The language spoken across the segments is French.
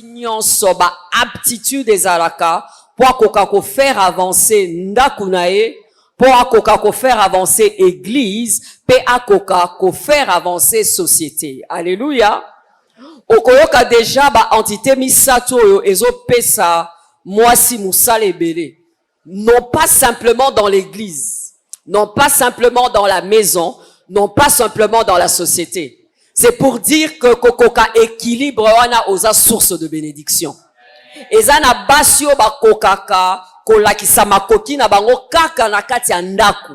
nyonso ba aptitude ezalaka po akoka ko faire avancer ndaku na ye, po akoka ko faire avancer église, pe akoka ko faire avancer société. Alléluia. Okoyoka déjà ba entité misato oyo ezopesa mwasi musala ebele. Non pas simplement dans l'église, non pas simplement dans la maison, non pas simplement dans la société. C'est pour dire que kokoka équilibre wana oza source de bénédiction. Ezana basio ba kokaka kolakisa makoki na bango kaka na kati ya ndaku.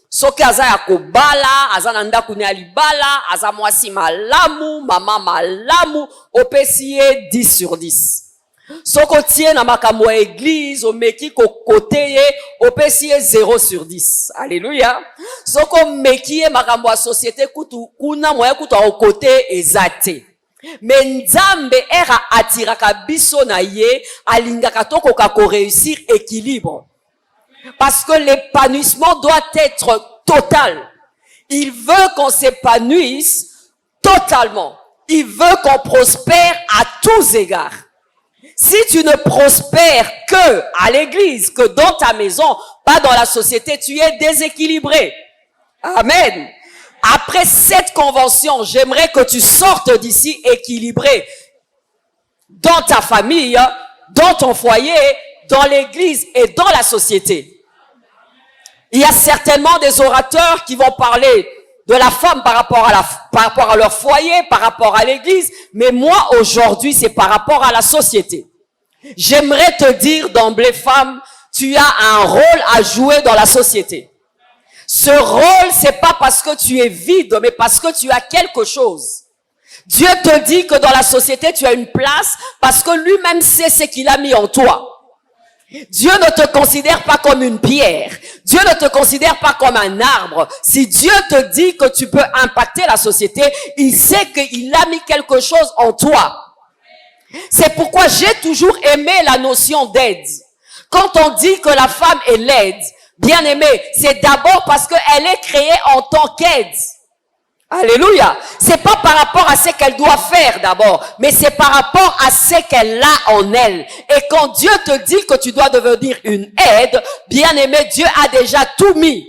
Soki aza ya kobala, aza na ndaku ne alibala, aza mwasi malamu, mama malamu, opesi ye 10 sur 10. Soko tie na makambo ya église, omeki kokote ye, opesi ye 0 sur 10. Alléluia. Soko meki ye makambo ya société kutu, kuna moya kutu a okote ezate. Mais Nzambe era atiraka biso na ye, alingaka tokoka ko réussir équilibre. Parce que l'épanouissement doit être total. Il veut qu'on s'épanouisse totalement. Il veut qu'on prospère à tous égards. Si tu ne prospères que à l'église, que dans ta maison, pas dans la société, tu es déséquilibré. Amen. Après cette convention, j'aimerais que tu sortes d'ici équilibré dans ta famille, dans ton foyer, dans l'église et dans la société. Il y a certainement des orateurs qui vont parler de la femme par rapport à leur foyer, par rapport à l'église, mais moi aujourd'hui c'est par rapport à la société. J'aimerais te dire d'emblée, femme, tu as un rôle à jouer dans la société. Ce rôle, c'est pas parce que tu es vide, mais parce que tu as quelque chose. Dieu te dit que dans la société, tu as une place parce que lui-même sait ce qu'il a mis en toi. Dieu ne te considère pas comme une pierre. Dieu ne te considère pas comme un arbre. Si Dieu te dit que tu peux impacter la société, il sait qu'il a mis quelque chose en toi. C'est pourquoi j'ai toujours aimé la notion d'aide. Quand on dit que la femme est laide, bien aimée, c'est d'abord parce qu'elle est créée en tant qu'aide. Alléluia. C'est pas par rapport à ce qu'elle doit faire d'abord, mais c'est par rapport à ce qu'elle a en elle. Et quand Dieu te dit que tu dois devenir une aide, bien aimé, Dieu a déjà tout mis.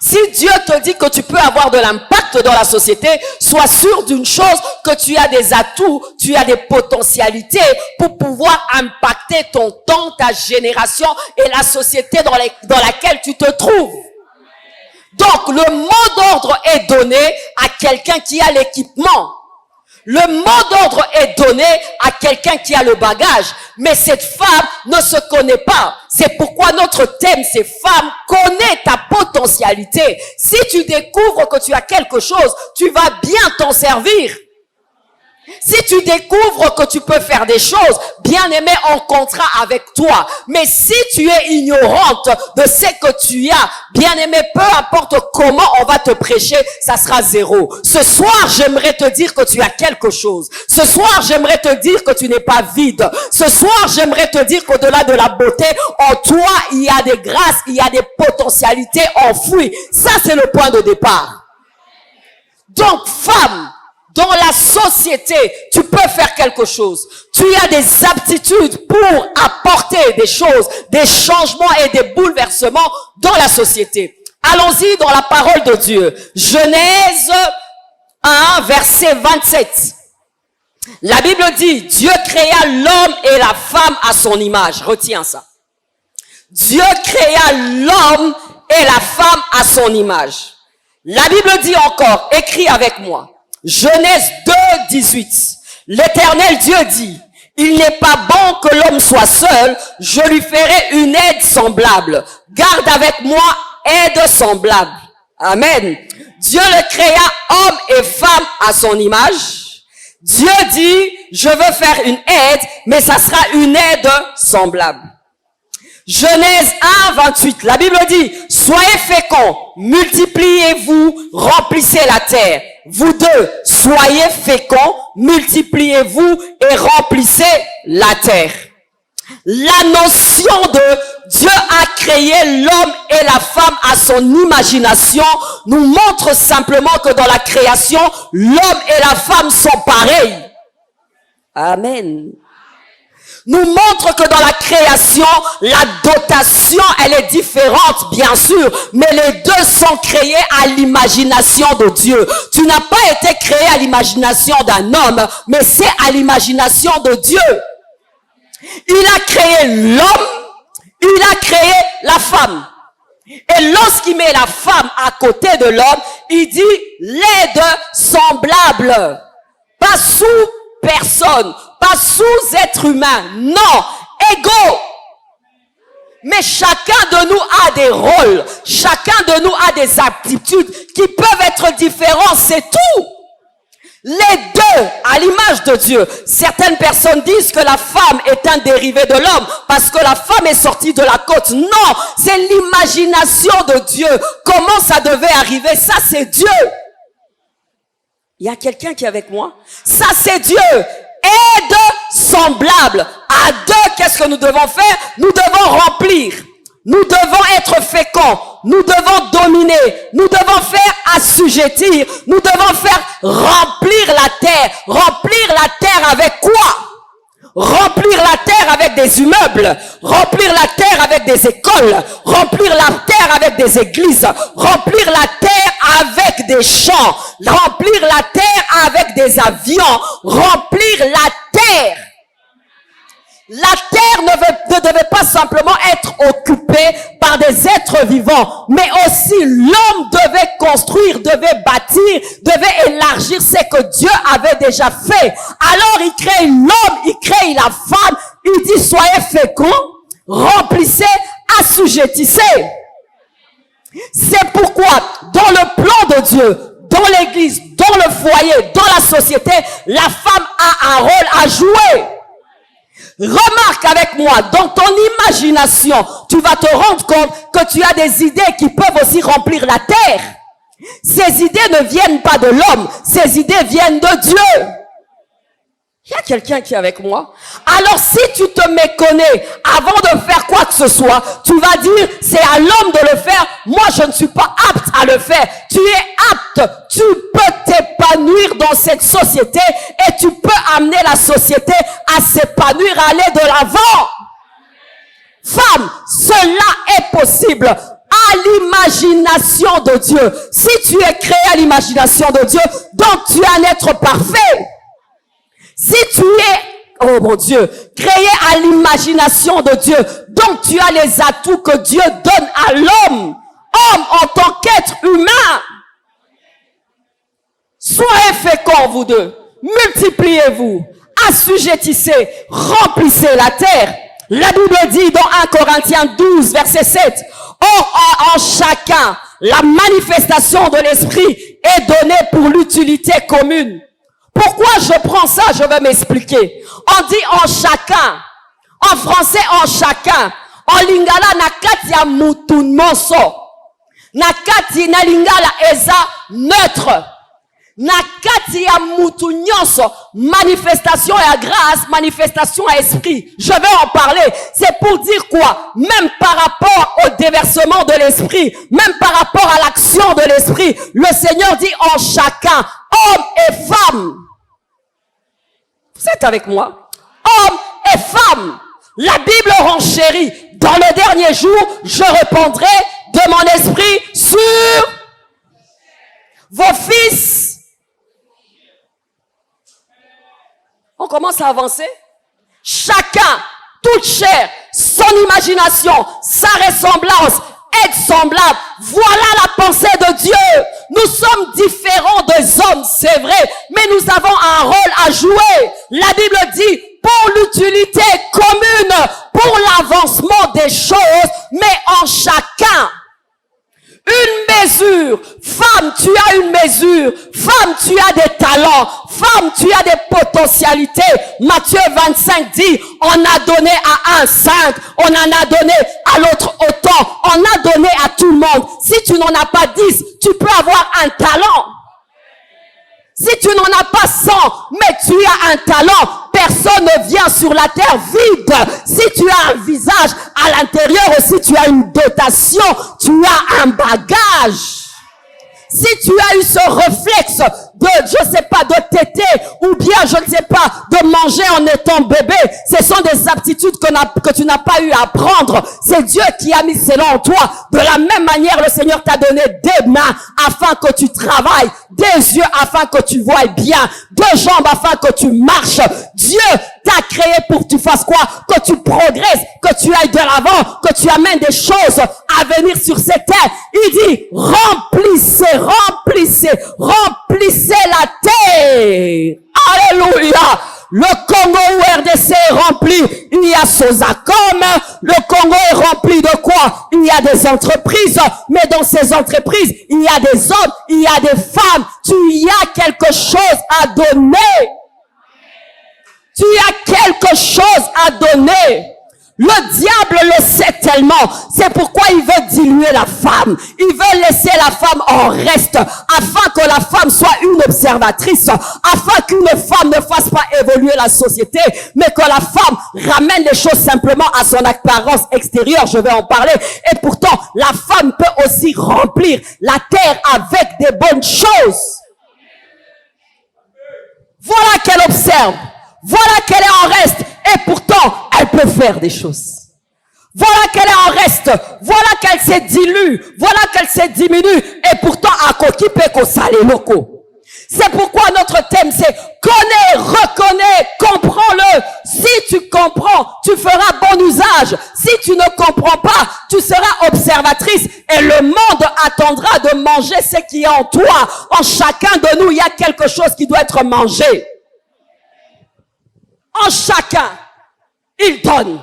Si Dieu te dit que tu peux avoir de l'impact dans la société, sois sûr d'une chose, que tu as des atouts, tu as des potentialités pour pouvoir impacter ton temps, ta génération et la société dans laquelle tu te trouves. Donc, le mot d'ordre est donné à quelqu'un qui a l'équipement. Le mot d'ordre est donné à quelqu'un qui a le bagage. Mais cette femme ne se connaît pas. C'est pourquoi notre thème, c'est femme, connais ta potentialité. Si tu découvres que tu as quelque chose, tu vas bien t'en servir. Si tu découvres que tu peux faire des choses, bien aimé, on comptera avec toi. Mais si tu es ignorante de ce que tu as, bien aimé, peu importe comment on va te prêcher, ça sera 0. Ce soir, j'aimerais te dire que tu as quelque chose. Ce soir, j'aimerais te dire que tu n'es pas vide. Ce soir, j'aimerais te dire qu'au-delà de la beauté, en toi, il y a des grâces, il y a des potentialités enfouies. Ça, c'est le point de départ. Donc, femme, dans la société, tu peux faire quelque chose. Tu as des aptitudes pour apporter des choses, des changements et des bouleversements dans la société. Allons-y dans la parole de Dieu. Genèse 1, verset 27. La Bible dit, Dieu créa l'homme et la femme à son image. Retiens ça. Dieu créa l'homme et la femme à son image. La Bible dit encore, écris avec moi. Genèse 2, 18. L'Éternel Dieu dit, il n'est pas bon que l'homme soit seul, je lui ferai une aide semblable. Garde avec moi aide semblable. Amen. Dieu le créa homme et femme à son image. Dieu dit, je veux faire une aide, mais ça sera une aide semblable. Genèse 1, 28, la Bible dit, soyez féconds, multipliez-vous, remplissez la terre. Vous deux, soyez féconds, multipliez-vous et remplissez la terre. La notion de Dieu a créé l'homme et la femme à son imagination nous montre simplement que dans la création, l'homme et la femme sont pareils. Amen. nous montre que dans la création, la dotation, elle est différente, bien sûr, mais les deux sont créés à l'imagination de Dieu. Tu n'as pas été créé à l'imagination d'un homme, mais c'est à l'imagination de Dieu. Il a créé l'homme, il a créé la femme. Et lorsqu'il met la femme à côté de l'homme, il dit les deux semblables, pas sous personne, pas sous être humain, non, égaux. Mais chacun de nous a des rôles, chacun de nous a des aptitudes qui peuvent être différents, c'est tout. Les deux, à l'image de Dieu. Certaines personnes disent que la femme est un dérivé de l'homme parce que la femme est sortie de la côte. Non, c'est l'imagination de Dieu. Comment ça devait arriver? Ça, c'est Dieu. Il y a quelqu'un qui est avec moi? Ça, c'est Dieu. Et deux semblables. À deux, qu'est-ce que nous devons faire? Nous devons remplir. Nous devons être féconds. Nous devons dominer. Nous devons faire assujettir. Nous devons faire remplir la terre. Remplir la terre avec quoi? Remplir la terre avec des immeubles. Remplir la terre avec des écoles. Remplir la terre avec des églises. Remplir la terre avec des champs. Remplir la terre avec des avions. Remplir la terre. La terre ne devait pas simplement être occupée par des êtres vivants, mais aussi l'homme devait construire, devait bâtir, devait élargir ce que Dieu avait déjà fait. Alors il crée l'homme, il crée la femme, il dit soyez féconds, remplissez, assujettissez. C'est pourquoi dans le plan de Dieu, dans l'église, dans le foyer, dans la société, la femme a un rôle à jouer. Remarque avec moi, dans ton imagination, tu vas te rendre compte que tu as des idées qui peuvent aussi remplir la terre. Ces idées ne viennent pas de l'homme, ces idées viennent de Dieu. Il y a quelqu'un qui est avec moi? Alors si tu te méconnais avant de faire quoi que ce soit, tu vas dire c'est à l'homme de le faire, moi je ne suis pas apte à le faire. Tu es apte, tu peux t'épanouir dans cette société et tu peux amener la société à s'épanouir, à aller de l'avant. Femme, cela est possible à l'imagination de Dieu. Si tu es créé à l'imagination de Dieu, donc tu es un être parfait. Si tu es, oh mon Dieu, créé à l'imagination de Dieu, donc tu as les atouts que Dieu donne à l'homme, homme en tant qu'être humain. Soyez féconds, vous deux, multipliez-vous, assujettissez, remplissez la terre. La Bible dit dans 1 Corinthiens 12, verset 7, or en chacun, la manifestation de l'esprit est donnée pour l'utilité commune. Pourquoi je prends ça? Je vais m'expliquer. On dit en chacun. En français, en chacun. En lingala, nakati ya mutu moso. Nakati na lingala eza neutre. Nakati ya mutu nyonso. Manifestation à grâce, manifestation à esprit. Je vais en parler. C'est pour dire quoi? Même par rapport au déversement de l'esprit, même par rapport à l'action de l'esprit, le Seigneur dit en chacun, homme et femme. Vous êtes avec moi? Hommes et femmes. La Bible renchérit. Dans le dernier jour, je répandrai de mon esprit sur vos fils. On commence à avancer. Chacun, toute chair, son imagination, sa ressemblance, être semblable. Voilà la pensée de Dieu. Nous sommes différents des hommes, c'est vrai, mais nous avons un rôle à jouer. La Bible dit pour l'utilité commune, pour l'avancement des choses, mais en chacun. Une mesure. Femme, tu as une mesure. Femme, tu as des talents. Femme, tu as des potentialités. Matthieu 25 dit, on a donné à un 5, on en a donné à l'autre autant, on a donné à tout le monde. Si tu n'en as pas 10, tu peux avoir un talent. Si tu n'en as pas 100, mais tu as un talent, personne ne vient sur la terre vide. Si tu as un visage, à l'intérieur aussi tu as une dotation, tu as un bagage. Si tu as eu ce réflexe je sais pas, de téter, ou bien, je ne sais pas, de manger en étant bébé. Ce sont des aptitudes que tu n'as pas eu à apprendre. C'est Dieu qui a mis cela en toi. De la même manière, le Seigneur t'a donné des mains afin que tu travailles, des yeux afin que tu vois bien, deux jambes afin que tu marches. Dieu t'a créé pour que tu fasses quoi? Que tu progresses, que tu ailles de l'avant, que tu amènes des choses à venir sur cette terre. Il dit, remplissez la terre. Alléluia. Le Congo ou RDC est rempli, il y a Sozacom. Le Congo est rempli de quoi? Il y a des entreprises, mais dans ces entreprises, il y a des hommes, il y a des femmes. Tu y as quelque chose à donner. Tu as quelque chose à donner. Le diable le sait tellement. C'est pourquoi il veut diluer la femme. Il veut laisser la femme en reste afin que la femme soit une observatrice, afin qu'une femme ne fasse pas évoluer la société, mais que la femme ramène les choses simplement à son apparence extérieure. Je vais en parler. Et pourtant, la femme peut aussi remplir la terre avec des bonnes choses. Voilà qu'elle observe. Voilà qu'elle est en reste. Et pourtant, elle peut faire des choses. Voilà qu'elle est en reste. Voilà qu'elle se dilue. Voilà qu'elle se diminue. Et pourtant, à kokipe ko sale loko. C'est pourquoi notre thème, c'est connais, reconnais, comprends-le. Si tu comprends, tu feras bon usage. Si tu ne comprends pas, tu seras observatrice. Et le monde attendra de manger ce qui est en toi. En chacun de nous, il y a quelque chose qui doit être mangé. En chacun, il donne.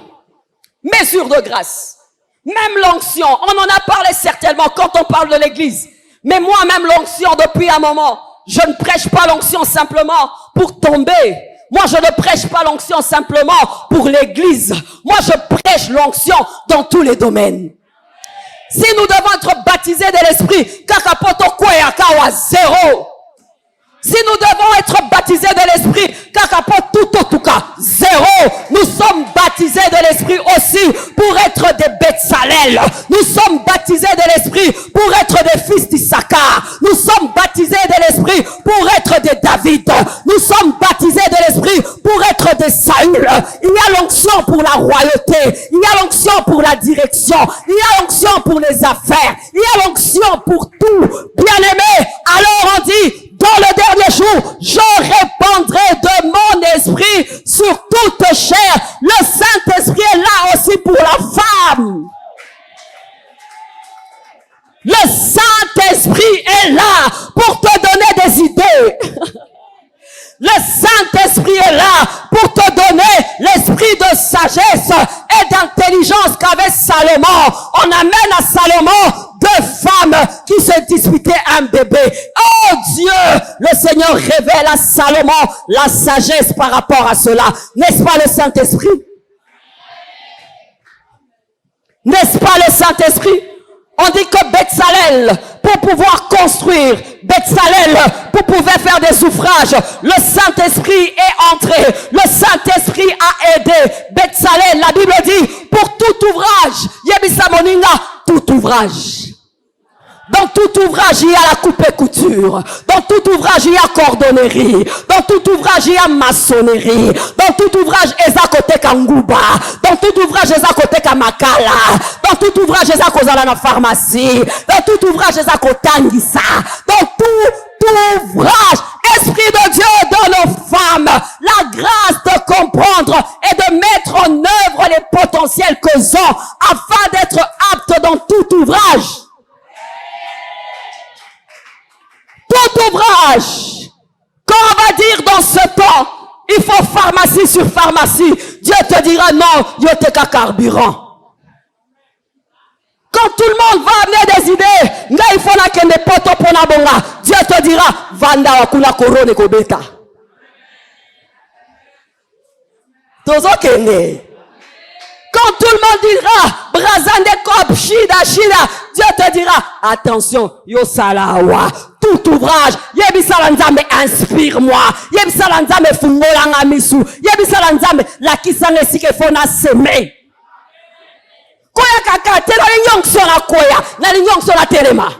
Mesure de grâce. Même l'onction. On en a parlé certainement quand on parle de l'église. Mais moi-même l'onction depuis un moment. Je ne prêche pas l'onction simplement pour tomber. Moi je ne prêche pas l'onction simplement pour l'église. Moi je prêche l'onction dans tous les domaines. Si nous devons être baptisés de l'esprit, kakapoto kweyakawa zéro. Si nous devons être baptisés de l'esprit, zéro. Nous sommes baptisés de l'esprit aussi pour être des Betsalel. Nous sommes baptisés de l'esprit pour être des fils d'Issachar. Nous sommes baptisés de l'esprit pour être des David. Nous sommes baptisés de l'esprit pour être des Saül. Il y a l'onction pour la royauté. Il y a l'onction pour la direction. Il y a l'onction pour les affaires. Il y a l'onction pour tout. Bien-aimé, alors on dit, dans le dernier jour, je répandrai de mon esprit sur toute chair. Le Saint-Esprit est là aussi pour la femme. Le Saint-Esprit est là pour te donner des idées. Le Saint-Esprit est là pour te donner l'esprit de sagesse et d'intelligence qu'avait Salomon. On amène à Salomon deux femmes qui se disputaient un bébé. Oh Dieu, le Seigneur révèle à Salomon la sagesse par rapport à cela. N'est-ce pas le Saint-Esprit? N'est-ce pas le Saint-Esprit? On dit que Betsalel, pour pouvoir construire, Betsalel, pour pouvoir faire des ouvrages, le Saint-Esprit est entré, le Saint-Esprit a aidé. Betsalel, la Bible dit, pour tout ouvrage, Yebisa Moninga, tout ouvrage. Dans tout ouvrage, il y a la coupe et couture. Dans tout ouvrage, il y a cordonnerie. Dans tout ouvrage, il y a maçonnerie. Dans tout ouvrage, il y a côté Kanguba. Dans tout ouvrage, il y a côté Kamakala. Dans tout ouvrage, il y a kozala na pharmacie. Dans tout ouvrage, il y a kotangisa. Dans tout ouvrage, Esprit de Dieu donne aux femmes la grâce de comprendre et de mettre en œuvre les potentiels qu'elles ont afin d'être aptes dans tout ouvrage. Tout ouvrage. Quand on va dire dans ce temps, il faut pharmacie sur pharmacie, Dieu te dira non, yo te ka carburant. Quand tout le monde va amener des idées, nga il faut na kende poto pona bonga, Dieu te dira vanda wakula korone kobeta. Tozo kende. Quand tout le monde dira brazande kop shida, Dieu te dira attention, yo salawa. Tout ouvrage, yebisala nzambe inspire-moi, yebisala nzambe fungolanga misu, yebisala nzambe lakisanga esike fona seme. Koya kaka telo nyonso na koya, na nyonso na telema.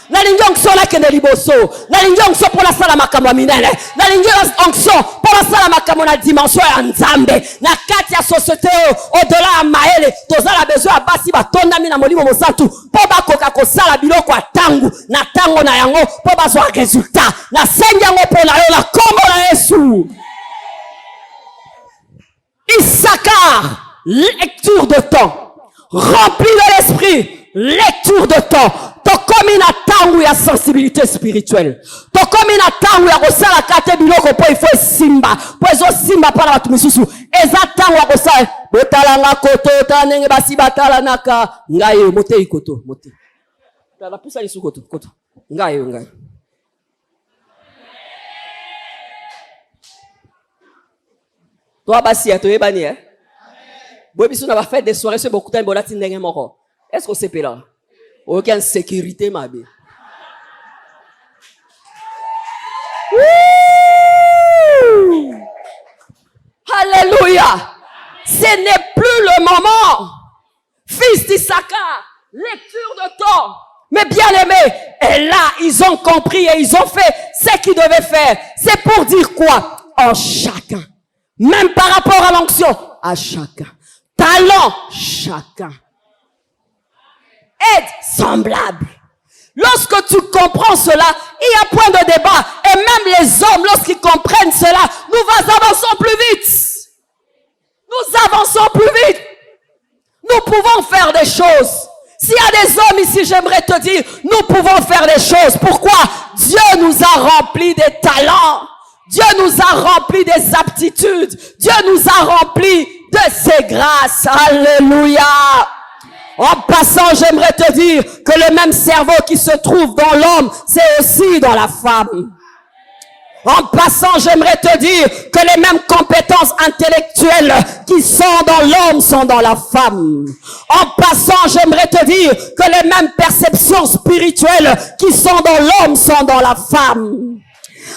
nalingi onction nakende liboso, nalingi onction pour la sala makambo minene, nalingi onction pour la sala makambo na dimension ya nzambe na kati ya société au-delà ya maele. Tozala besoin ya basi batondami na molimo mosantu po bakoka kosala biloko ya tangu na tango na yango po bazwa résultat. Na sengi yango po na yo na kombo na Yesu. Issachar, lecture de temps, rempli de l'esprit, lecture de temps. Tokomi na tangu ya sensibilité spirituelle. Tokomi na tangu ya kosala kate biloko po ifo simba. Po ezo simba para watu misusu. Eza tangu ya kosala. Botalanga koto, tanenge basi batala naka. Ngaye, mote ikoto, mote. Tala pusa lisu koto, koto. Ngaye, ngaye. Toi basi ya toye bani eh. Boy biso na ba fête des soirées sur beaucoup de temps bolati ndenge moko. Est-ce que c'est là? Aucune sécurité ma bé. Alléluia. Ce n'est plus le moment. Fils d'Issachar, lecture de temps. Mais bien aimé, et là, ils ont compris et ils ont fait ce qu'ils devaient faire. C'est pour dire quoi? En chacun. Même par rapport à l'onction, à chacun. Talent, chacun. Aide semblable. Lorsque tu comprends cela, il y a point de débat. Et même les hommes, lorsqu'ils comprennent cela, nous avançons plus vite. Nous avançons plus vite. Nous pouvons faire des choses. S'il y a des hommes ici, j'aimerais te dire, nous pouvons faire des choses. Pourquoi? Dieu nous a remplis des talents. Dieu nous a remplis des aptitudes. Dieu nous a remplis de ses grâces. Alléluia. En passant, j'aimerais te dire que le même cerveau qui se trouve dans l'homme, c'est aussi dans la femme. En passant, j'aimerais te dire que les mêmes compétences intellectuelles qui sont dans l'homme sont dans la femme. En passant, j'aimerais te dire que les mêmes perceptions spirituelles qui sont dans l'homme sont dans la femme.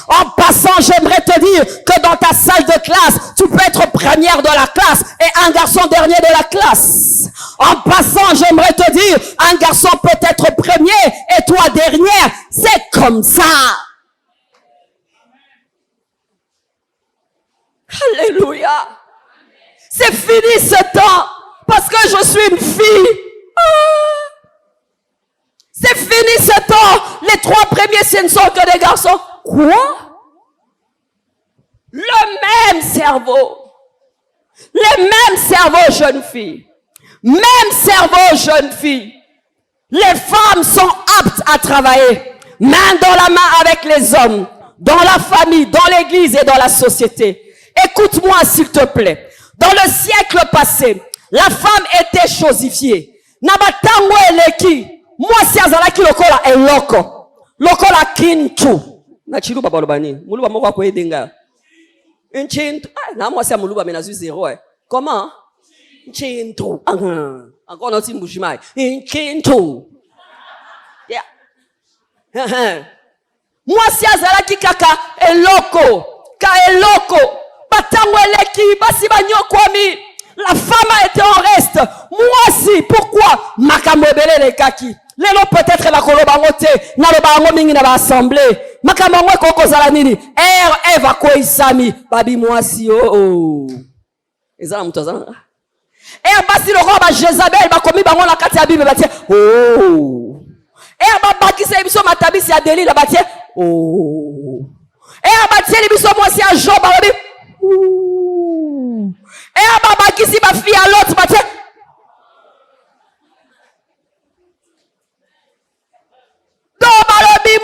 En passant, j'aimerais te dire que dans ta salle de classe, tu peux être première de la classe et un garçon dernier de la classe. En passant, j'aimerais te dire, un garçon peut être premier et toi dernière. C'est comme ça. Alléluia. C'est fini ce temps parce que je suis une fille. C'est fini ce temps. Les 3 premiers, ce ne sont que des garçons. Quoi? Le même cerveau. Les mêmes cerveaux, jeunes filles. Même cerveau, jeunes filles. Les femmes sont aptes à travailler main dans la main avec les hommes, dans la famille, dans l'église et dans la société. Écoute-moi s'il te plaît. Dans le siècle passé, la femme était chosifiée. Nabatango eleki. Moi si azalaki lokola eloko. Lokola kintu. Na chilu baba lobani. Muluba moko ko edenga. Nchintu. Na moi si muluba menazu 0 Comment? Nchintu. Encore notre mbujimai. Nchintu. Yeah. Moi si azalaki kaka eloko. Ka eloko. Batango eleki basi banyokwami. La femme a été en reste. Moi si, pourquoi? Makamobele le kaki. Lelo peut-être la koloba ngote, na loba ngo mingi na ba assemblée. Makamangwe koko zala nini? Eva ko isami, babi moi si oh. Ezala mutazana. Basi loko ba Jezabel ba komi bango na kati ya Bible batie. Oh. Ba bakisa biso matabisi ya Delila batie. Oh. Batie biso moi si a Job babi. Baba kisi ba fille à l'autre batie. Donc balobi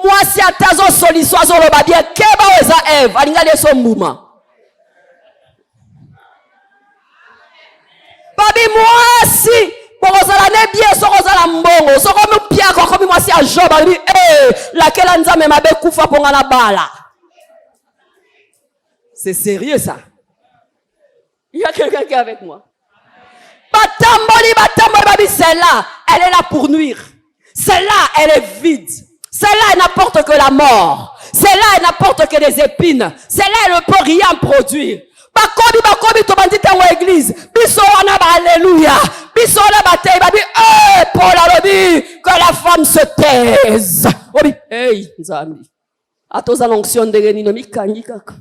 moi si atazo soliso azo loba bien keba weza Eve alinga leso mbuma. Babi moi si Porozala ne bien sorozala mbongo soko mu pia ko moi si a Job babi laquelle nzambe mabe kufa ponga na bala. C'est sérieux ça. Il y a quelqu'un qui est avec moi. Batamboli, babi, celle-là, elle est là pour nuire. Celle-là, elle est vide. Celle-là, elle n'apporte que la mort. Celle-là, elle n'apporte que des épines. Celle-là, elle ne peut rien produire. Bakobi, tobandi tango église. Biso wana ba alléluia. Biso wana ba tei babi, Paul alobi. que la femme se taise. Hey, Nzambi. Atoza l'onction de Renino Mikangi kaka.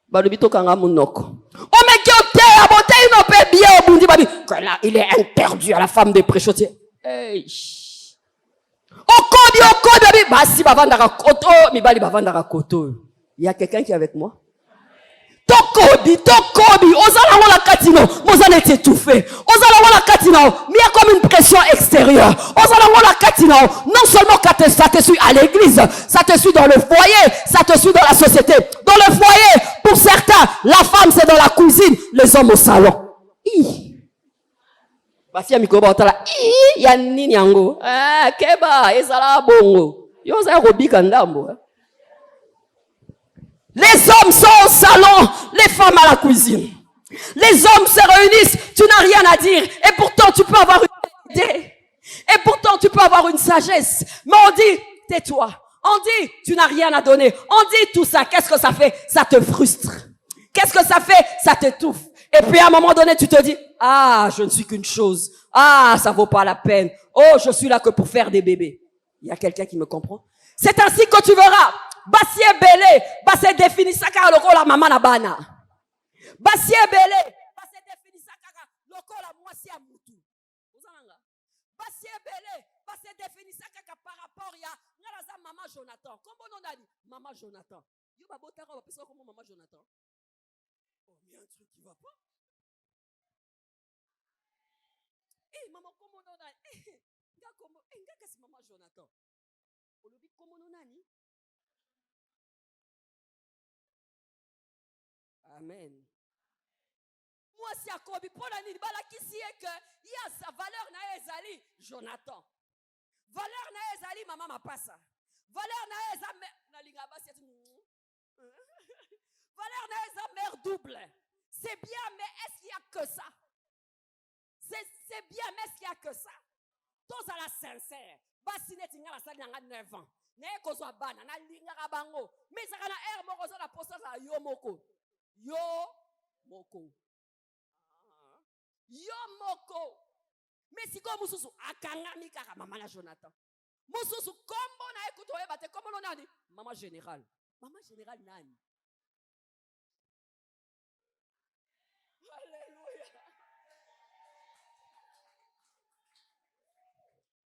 Balubito kanga munoko. Oh mais qui ote abote ino pe bien au bundi babi. Que là il est interdit à la femme de préchoter. Hey. Okodi babi basi bavandaka koto mibali bavandaka koto. Il y a quelqu'un qui est avec moi? Tokobi, ozala wala katino, mozala est étouffé. Ozala wala katino, mais il y a comme une pression extérieure. Ozala wala katino, non seulement ça te suit à l'église, ça te suit dans le foyer, ça te suit dans la société. Dans le foyer, pour certains, la femme c'est dans la cuisine, les hommes au salon. Basi ya mikoba otala, ya nini yango? Ah, keba, ezala bongo. Yo za robika ndambo. Les hommes sont au salon, les femmes à la cuisine. Les hommes se réunissent, tu n'as rien à dire. Et pourtant, tu peux avoir une idée. Et pourtant, tu peux avoir une sagesse. Mais on dit, tais-toi. On dit, tu n'as rien à donner. On dit tout ça. Qu'est-ce que ça fait? Ça te frustre. Qu'est-ce que ça fait? Ça t'étouffe. Et puis à un moment donné, tu te dis, ah, je ne suis qu'une chose. Ah, ça vaut pas la peine. Oh, je suis là que pour faire des bébés. Il y a quelqu'un qui me comprend? C'est ainsi que tu verras. Basi ebele, basi definisaka lokola mama na bana. Basi ebele, basi definisaka lokola mwasi ya mutu. Uzanga. Basi ebele, basi definisaka par rapport ya ngala za mama Jonathan. Kombo nonani? Mama Jonathan. Yo babotaka ba pesa comme mama Jonathan. Oh, il y a un truc qui va pas. Maman kombo nonani? Nga kombo, nga kasi mama Jonathan. Olobi kombo nonani? Amen. Moi, si Akobi, pour la nidbala qui sait que il y a sa valeur na ezali Jonathan. Valeur na ezali maman ma passa. Valeur na ezali na lingaba c'est valeur na ezali mère double. C'est bien, mais est-ce qu'il y a que ça? C'est bien, mais est-ce qu'il y a que ça? Tous à la sincère. Basine tinga la sali nga 9 ans. Ne kozwa bana na lingaba bango. Mais ça kana air moko za la posta za yo moko. Yo moko. Yo moko. Mais si comme mususu akangami kaka mama na Jonathan. Mususu kombo na ekuto yeba te kombo nani? Mama générale. Mama générale nani? Alléluia.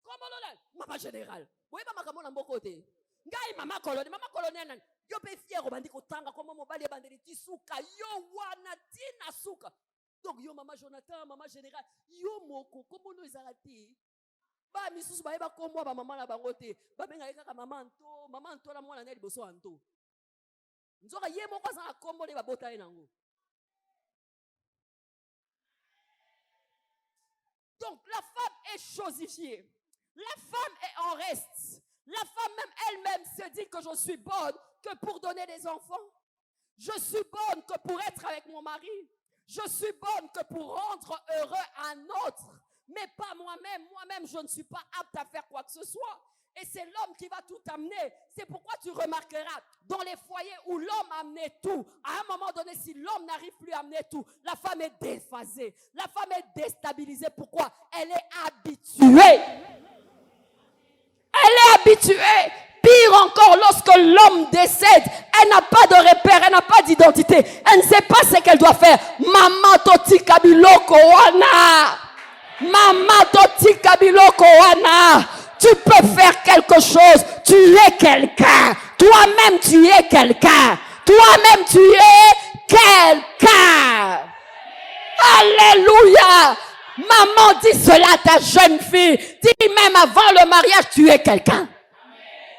Kombo nani? Mama générale. Boye ba makambo na mboko te. Ngai mama colonel nani? Yo pe fier obandi kotanga comme mobali bandeli tisuka yo wana tina suka. Donc yo mama Jonathan, mama général, yo moko comme no ezalati. Ba misusu ba yeba kombo ba mama na bango te. Ba benga kaka mama Anto la mwana na liboso Anto. Nzoka ye moko za kombo le ba bota nango. Donc la femme est chosifiée. La femme est en reste. La femme même elle-même se dit que je suis bonne que pour donner des enfants. Je suis bonne que pour être avec mon mari. Je suis bonne que pour rendre heureux un autre. Mais pas moi-même. Moi-même, je ne suis pas apte à faire quoi que ce soit. Et c'est l'homme qui va tout amener. C'est pourquoi tu remarqueras, dans les foyers où l'homme amenait tout, à un moment donné, si l'homme n'arrive plus à amener tout, la femme est déphasée. La femme est déstabilisée. Pourquoi? Elle est habituée. Elle est habituée. Pire encore, lorsque l'homme décède, elle n'a pas de repère, elle n'a pas d'identité. Elle ne sait pas ce qu'elle doit faire. Maman toti kabiloko wana. Maman toti kabiloko wana. Tu peux faire quelque chose. Tu es quelqu'un. Toi-même, tu es quelqu'un. Toi-même, tu es quelqu'un. Alléluia. Maman, dis cela à ta jeune fille. Dis même avant le mariage, tu es quelqu'un.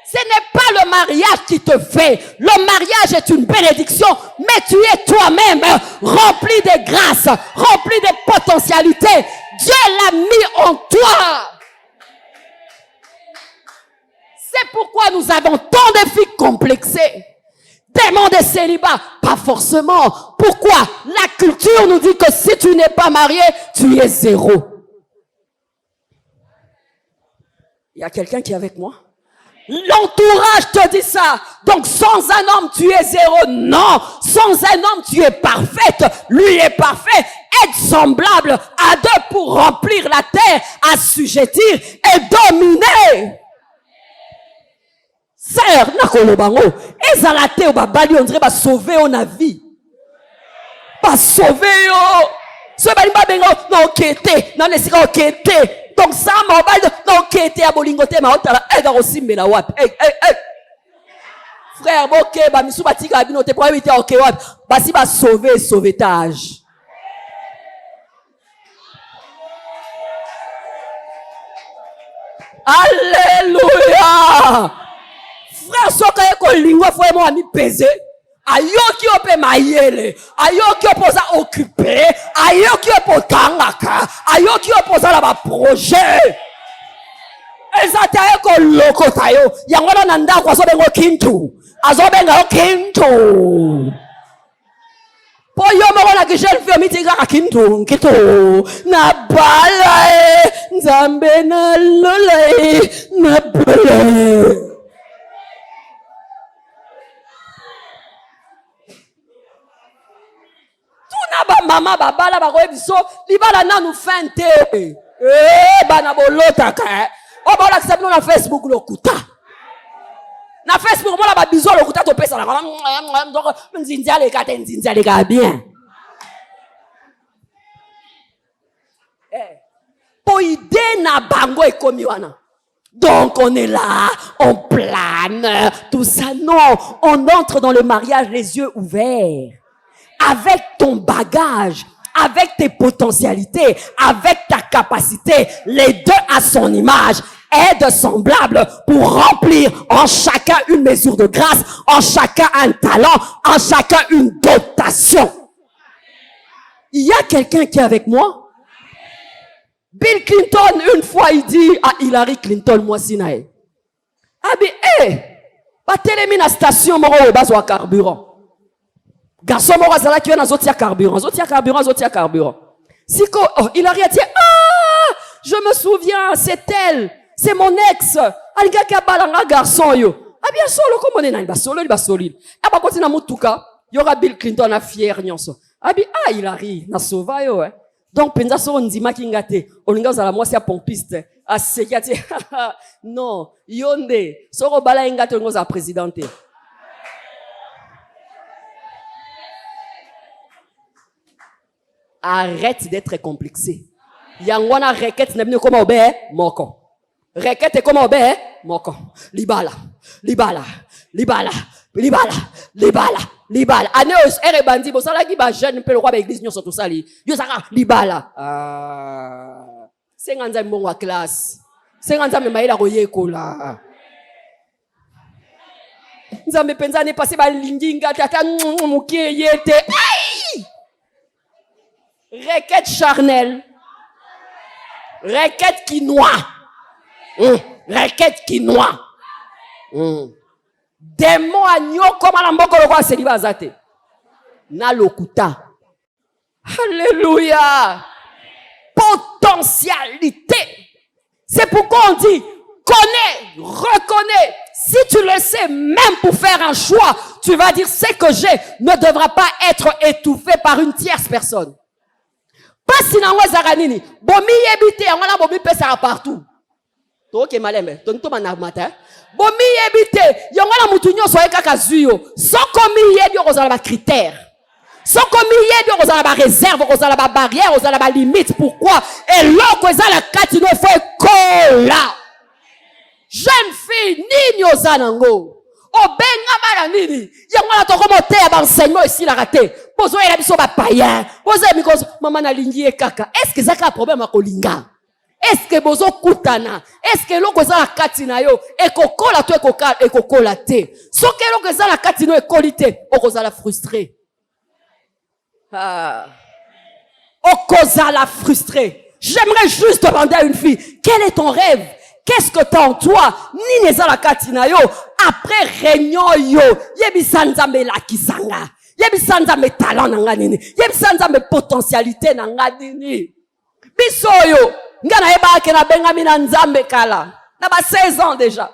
Ce n'est pas le mariage qui te fait. Le mariage est une bénédiction, mais tu es toi-même rempli de grâce, rempli de potentialités. Dieu l'a mis en toi. C'est pourquoi nous avons tant de filles complexées. Démon de célibat, pas forcément. Pourquoi? La culture nous dit que si tu n'es pas marié, tu es zéro. Il y a quelqu'un qui est avec moi? L'entourage te dit ça. Donc sans un homme, tu es zéro. Non, sans un homme, tu es parfaite. Lui est parfait. être semblable à deux pour remplir la terre, assujettir et dominer. Sœur, nakolo bango, ezalate o babali on dirait ba sauver on a vie. Pas sauver yo. Ce bali ba bengo non kete, non lesika kete. Donc ça ma bali non kete a bolingote ma otala ega osimbela wapi. Frère boke ba misu batika binote pour éviter OK wapi. Basi ba sauver sauvetage. Alléluia. Frère soka eko lingwa fo mo ami peser. Ayoki ope mayele, ayoki opoza occupé, ayoki opotangaka, ayoki opoza la ba projet. Ezata eko loko tayo, yangola nanda kwa so bengo kintu, azobenga o kintu. Po yo mo na que jeune fille mitiga ka kintu, na bala nzambe na lola na bala. Maman babala bakoye biso libala nanu fente bana bolota ka o bala kisabino na Facebook lokuta na Facebook mola ba biso lokuta to pesa na donc nzinzia le ka bien po ide na bango ekomi wana. Donc on est là, on plane, tout ça. Non, on entre dans le mariage les yeux ouverts. Avec ton bagage, avec tes potentialités, avec ta capacité, les deux à son image, aide semblable pour remplir en chacun une mesure de grâce, en chacun un talent, en chacun une dotation. Il y a quelqu'un qui est avec moi? Bill Clinton, une fois, il dit à Hillary Clinton, moi, Sinaï. Ah, mais, pas télémine à station, moi, au bas, au carburant. Garçon mora zala qui na zotia carburant. Siko, Hillary a dit, je me souviens, c'est elle, c'est mon ex. Alga ka balanga garçon yo. Ah bien solo comme on est na solide. Ah ba kotina mutuka, yora Bill Clinton a fier nyonso. Ah bien Hillary na sauva yo Donc penza so ndima kingate, olinga zala mwasi ya pompiste. A sekati. Non, yonde, soro bala ingate olinga za présidente. Arrête d'être complexé. Yangwana requête n'est comme obé moko. Requête est comme obé moko. Libala. Aneos ere bandi bo sala ki ba jeune pe le roi ba église nyoso tout sali. Yo saka libala. Senganza mbongo wa classe. Senganza me maila ko yekola. Nzambe penza ne passer ba lindinga tata mukie yete. Requête charnelle. Requête qui noie. Requête qui noie. Démon agneau comme à l'amboko le roi Seliba Zate. Na lokuta. Alléluia. Potentialité. C'est pourquoi on dit connais, reconnais. Si tu le sais, même pour faire un choix, tu vas dire ce que j'ai ne devra pas être étouffé par une tierce personne. Pas si nango zaranini bomi yebite ngala bomi pesa partout to ke malembe to ntoma na matin bomi yebite ngala mutu nyoso ekaka zuyo soko mi yebi kozala ba critères soko mi yebi kozala ba réserve kozala ba barrière kozala ba limite. Pourquoi? Et loko ezala kati no fait kola jeune fille nini ozanango obenga mala nini yangala to komo te ba enseignement ici la raté. Pozo ela biso ba païen. Pozo because mama na lingi e kaka. Est-ce que zaka problème akolinga? Est-ce que bozo kutana? Est-ce que loko za la kati na yo ekokola to ekokola te? So ke loko za la kati no ekolite okoza la frustré. Okoza la frustré. J'aimerais juste demander à une fille, quel est ton rêve? Qu'est-ce que t'as en toi? Ni neza la kati na yo après réunion yo yebisa nzambe la kisanga. Yebisa mes talents nanga nini. Yebisa mes potentialités nanga nini. Biso yo ngana eba ke na benga mina nzambe kala. Na ba 16 ans déjà.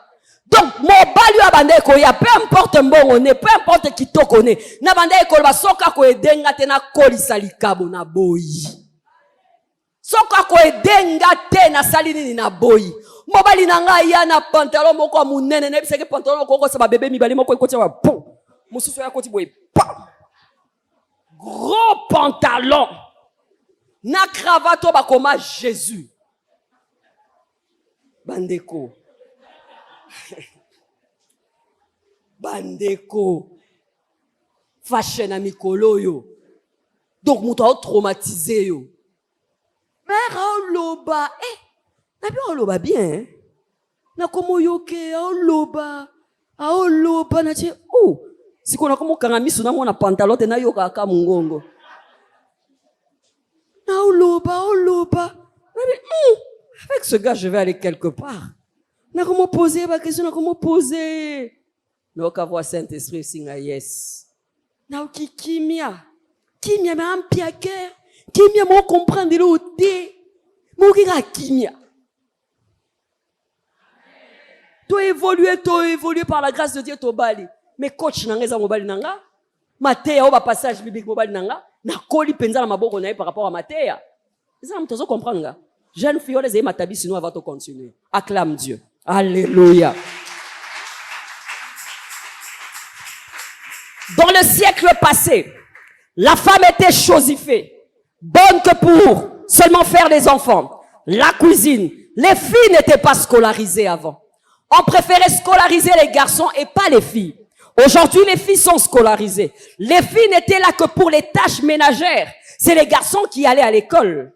Donc, mobali wa bande ko ya, peu importe mbongo ne, peu importe kitoko ne, na bande ko ba soka ko edenga te na kolisa likabo na boyi. Soka ko edenga te na salini ni na boyi. Mobali na nga ya na pantalon moko munene ne biseke pantalon ko sa ba bébé mibali moko ko tia bon. Mususu ya koti boy. Gros pantalon. Na cravate ba koma Jésus. Bandeko. Bandeko. Fashion na mikolo yo. Donc muto a traumatisé yo. Mais loba na bien loba bien. Na komo yoke loba. Loba na che siko na komo kanga misu na mona pantalon te na yoka ka mungongo. Na loba. Avec ce gars je vais aller quelque part. Na comment poser ma question, na comment poser. Na ka voir Saint-Esprit singa yes. Na ki kimia mais am piaker. Kimia mo comprendre le té. Mo ki ka kimia. To évoluer par la grâce de Dieu to bali. Mais coach na ngeza mobali nanga. Matéa o ba passage biblique mobali nanga. Na koli penza na maboko na par rapport à Matéa. Ça m'tozo comprendre nga. Jeune fille les matabi sinon elle va te continuer. Acclame Dieu. Alléluia. Dans le siècle passé, la femme était chosifiée, bonne que pour seulement faire des enfants. La cuisine, les filles n'étaient pas scolarisées avant. On préférait scolariser les garçons et pas les filles. Aujourd'hui, les filles sont scolarisées. Les filles n'étaient là que pour les tâches ménagères. C'est les garçons qui allaient à l'école.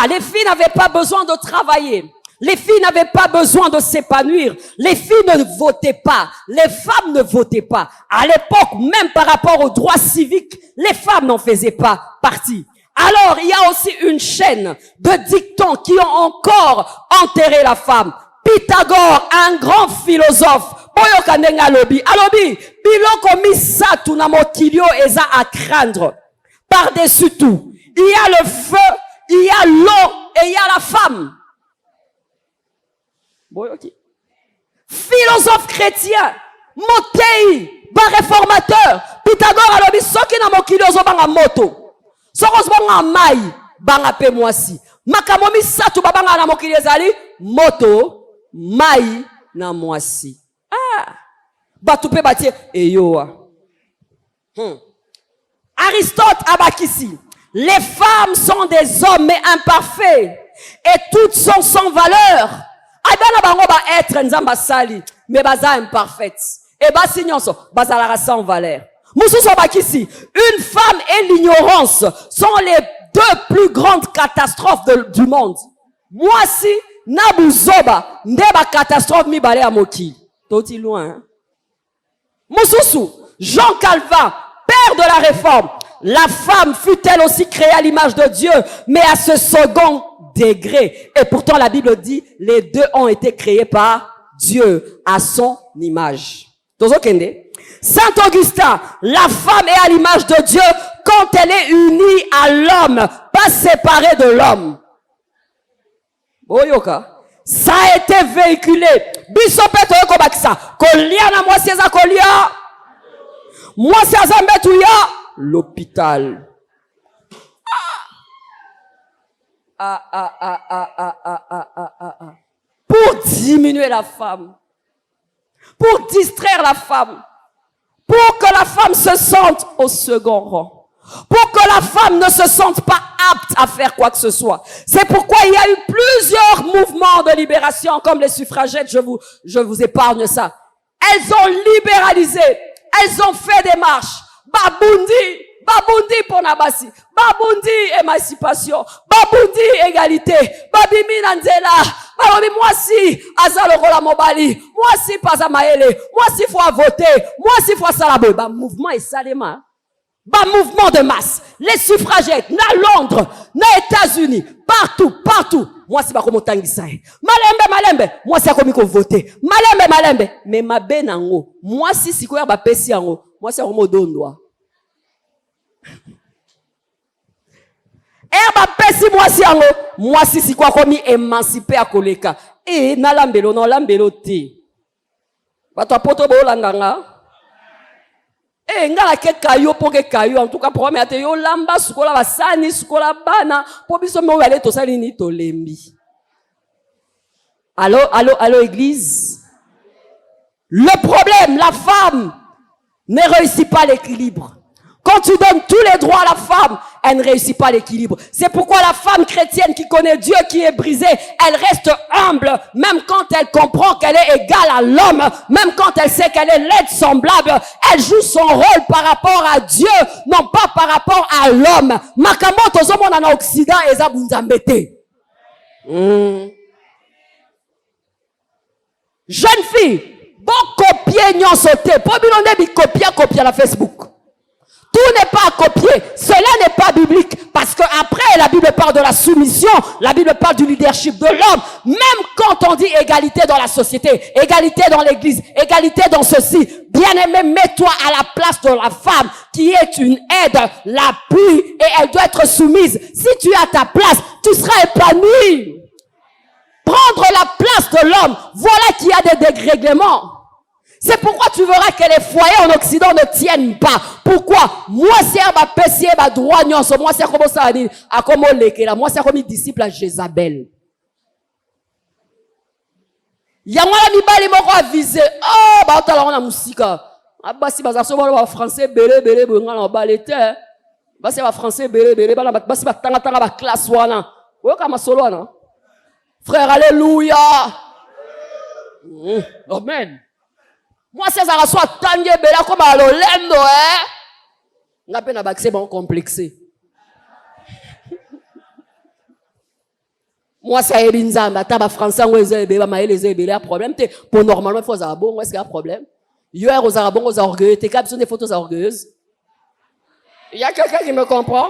Les filles n'avaient pas besoin de travailler. Les filles n'avaient pas besoin de s'épanouir. Les filles ne votaient pas. Les femmes ne votaient pas. À l'époque, même par rapport aux droits civiques, les femmes n'en faisaient pas partie. Alors, il y a aussi une chaîne de dictons qui ont encore enterré la femme. Pythagore, un grand philosophe, alobi, biloko misatu na mokilio eza à craindre. Par-dessus tout, il y a le feu, il y a l'eau et il y a la femme. Philosophe chrétien, Motei, réformateur, Pythagore alobi soki na mokilio zo banga moto. Sokos banga mai, banga pe mwasi. Makamomi satu babanga na mokilio zali, moto, mai na mwasi. Batupe batie eyoa. Aristote abakisi. Les femmes sont des hommes mais imparfaits et toutes sont sans valeur. Adana bango ba être nzamba sali mais baza imparfaite. Et basi nyonso bazala sans valeur. Mususu abakisi. Une femme et l'ignorance sont les deux plus grandes catastrophes du monde. Mwasi na buzoba ndeba catastrophe mi bale amoki. Toti loin. Hein? Mususu, Jean Calvin, père de la réforme. La femme fut-elle aussi créée à l'image de Dieu, mais à ce second degré. Et pourtant la Bible dit, les deux ont été créés par Dieu, à son image. Saint Augustin, la femme est à l'image de Dieu quand elle est unie à l'homme, pas séparée de l'homme. Boyoka. Ça a été véhiculé. Bisopeto yoko bakisa. Kolia na mwasi eza kolia. Mwasi azambetu ya l'hôpital. Pour diminuer la femme. Pour distraire la femme. Pour que la femme se sente au second rang. Pour que la femme ne se sente pas apte à faire quoi que ce soit. C'est pourquoi il y a eu plusieurs mouvements de libération, comme les suffragettes, je vous épargne ça. Elles ont libéralisé, elles ont fait des marches. Babundi pour Nabasi, Babundi émancipation, Babundi égalité, Babimi Nanzela, Babundi moi si Azalo Rola Mobali, moi si Pazamaele, moi si faut voter, moi si faut salabo. Bah mouvement et salema. Bah mouvement de masse, les suffragettes, na Londres, na États-Unis, partout. Moi c'est pas comme tangisaï. Malembe, moi c'est comme qu'on voter. Malembe, mais ma benango. Moi si quoi ba pesi ango, moi c'est comme dondoa. Ba pesi moi si ango, moi si quoi comme émancipé à koleka. Et na lambelo te. Bato apoto bolandanga. Eh, ngala ke kayo po ke kayo. En tout cas, pour moi, ate yo lamba sukola basani sukola bana. Po biso mo wale to sali ni to lembi. Allô, église. Le problème, la femme ne réussit pas l'équilibre. Quand tu donnes tous les droits à la femme, elle ne réussit pas l'équilibre. C'est pourquoi la femme chrétienne qui connaît Dieu, qui est brisée, elle reste humble, même quand elle comprend qu'elle est égale à l'homme, même quand elle sait qu'elle est laide semblable, elle joue son rôle par rapport à Dieu, non pas par rapport à l'homme. Makamoto zomo na Occident eza bunzambete. Jeune fille, bon copier nyon sauté, pour bilonde bi copier la Facebook. Tout n'est pas à copier. Cela n'est pas biblique. Parce que après, la Bible parle de la soumission. La Bible parle du leadership de l'homme. Même quand on dit égalité dans la société, égalité dans l'église, égalité dans ceci, bien-aimé, mets-toi à la place de la femme qui est une aide, l'appui, et elle doit être soumise. Si tu es à ta place, tu seras épanoui. Prendre la place de l'homme, voilà qu'il y a des dérèglements. C'est pourquoi tu verras que les foyers en Occident ne tiennent pas. Pourquoi? Moi, c'est un pessier, un droit, moi, c'est comme ça, à comme moi, c'est comme disciple à Jézabel. Yamala mibali moko avisé. Oh, bah, t'as la musique. Ah, bah, si, bah, ça, français, belé, ngana, balete. Bah, c'est français, belé, bah, si, bah, tanga, classe, wana. Ouais, comme solo, wana. Frère, alléluia. Amen. Moi, c'est ça, soit tangé, bela, comme à l'olendo, n'a pas d'accès bon complexé. Moi, c'est Ebinzamba, taba français, ou ezébé, maël, ezébé, un problème, pour normalement, il faut avoir bon, est-ce qu'il y a un problème? Hier, aux arabons, aux orgueilleux, tes câbles sont des photos orgueilleuses. Il y a quelqu'un qui me comprend?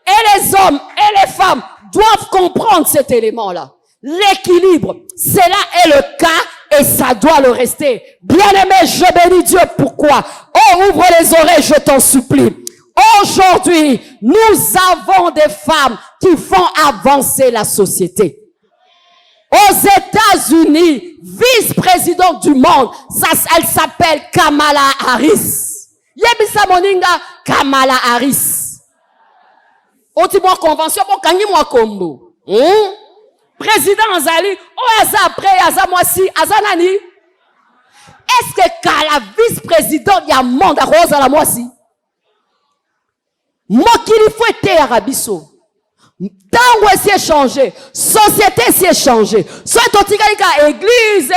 Et les hommes et les femmes doivent comprendre cet élément-là. L'équilibre, cela est le cas et ça doit le rester. Bien-aimé, je bénis Dieu. Pourquoi? Oh, ouvre les oreilles, je t'en supplie. Aujourd'hui, nous avons des femmes qui font avancer la société. Aux États-Unis, vice-présidente du monde, elle s'appelle Kamala Harris. Yebisa moninga Kamala Harris. Otimo convention pour kangi moi kombo. Président Azali, oh aza après, aza moi si, aza nani? Est-ce que la vice-présidente y a monde à rose à la moi si? Moi qui lui faut être arabiso. Tango s'est changé, société s'est changé. Soit totikalika église,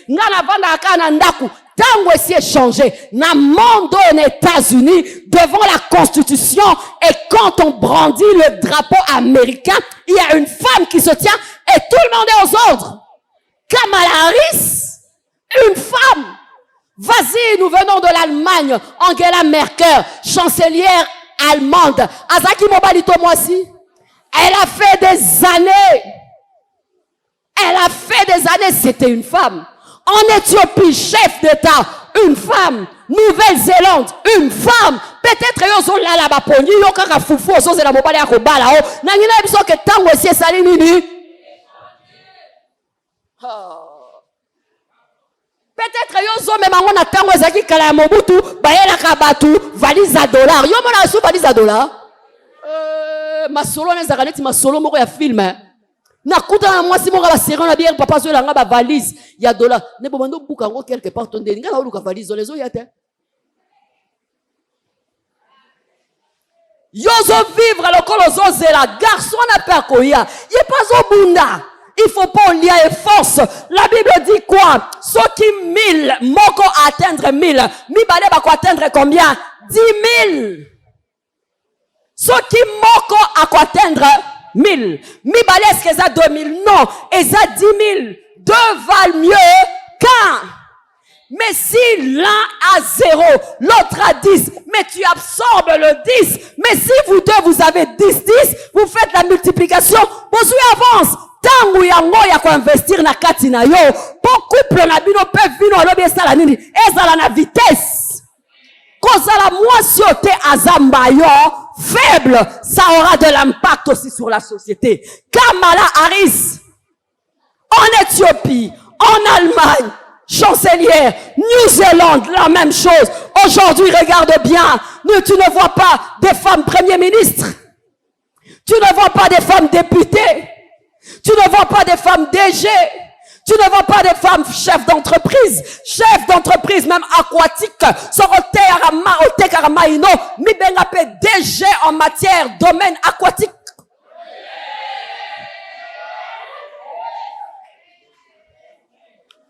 ngana vanda kana ndaku. Tango s'est changé. Na monde aux États-Unis, devant la Constitution, et quand on brandit le drapeau américain, il y a une femme qui se tient et tout le monde est aux ordres. Kamala Harris, une femme. Vas-y, nous venons de l'Allemagne. Angela Merkel, chancelière allemande. Azaki Mobalito Moisi. Elle a fait des années. C'était une femme. En Éthiopie, chef d'État, une femme. Nouvelle-Zélande, une femme. Peut-être yo la la baponi yo kaka fufu so c'est la mobali ya kobala o. Na ngina biso ke tango esi sali nini? Peut-être yo zo même ngona tango ezaki kala ya Mobutu, bayela ka batu valise à dollars. Yo mona so valise à dollars. Masolo na zakaleti masolo moko ya film. Nakuta na mwasi moko ba serrant na bière papa zo langa ba valise ya dollars. Ne bomando buka ngo quelque part ton delinga na oluka valise les zo yate. Yozo vivre le kolozo zela garçon na pa koya. Il pas au bunda. Il faut pas lier et force. La Bible dit quoi? Ceux qui 1000 moko atteindre 1000. Mi balé ba ko atteindre combien? 10 000. Ceux qui moko à ko atteindre 1000. Mi balé est-ce que ça 2000? Non, et ça 10 000. Deux valent mieux qu'un. Mais si l'un a 0, l'autre a 10, mais tu absorbes le 10, mais si vous deux vous avez 10, vous faites la multiplication, vous avance. Tangu yango ya ko investir na kati na yo, pour couple na bino pe vino alobi esala nini? Ezala na vitesse. Kozala mwasi ote azamba yo, faible, ça aura de l'impact aussi sur la société. Kamala Harris, en Éthiopie, en Allemagne, chancelière. New Zealand, la même chose. Aujourd'hui, regarde bien. Tu ne vois pas des femmes premiers ministres. Tu ne vois pas des femmes députées. Tu ne vois pas des femmes DG. Tu ne vois pas des femmes chefs d'entreprise. Chefs d'entreprise, même aquatiques. Sorote arama, ote karama ino. Mi bengape DG en matière, domaine aquatique.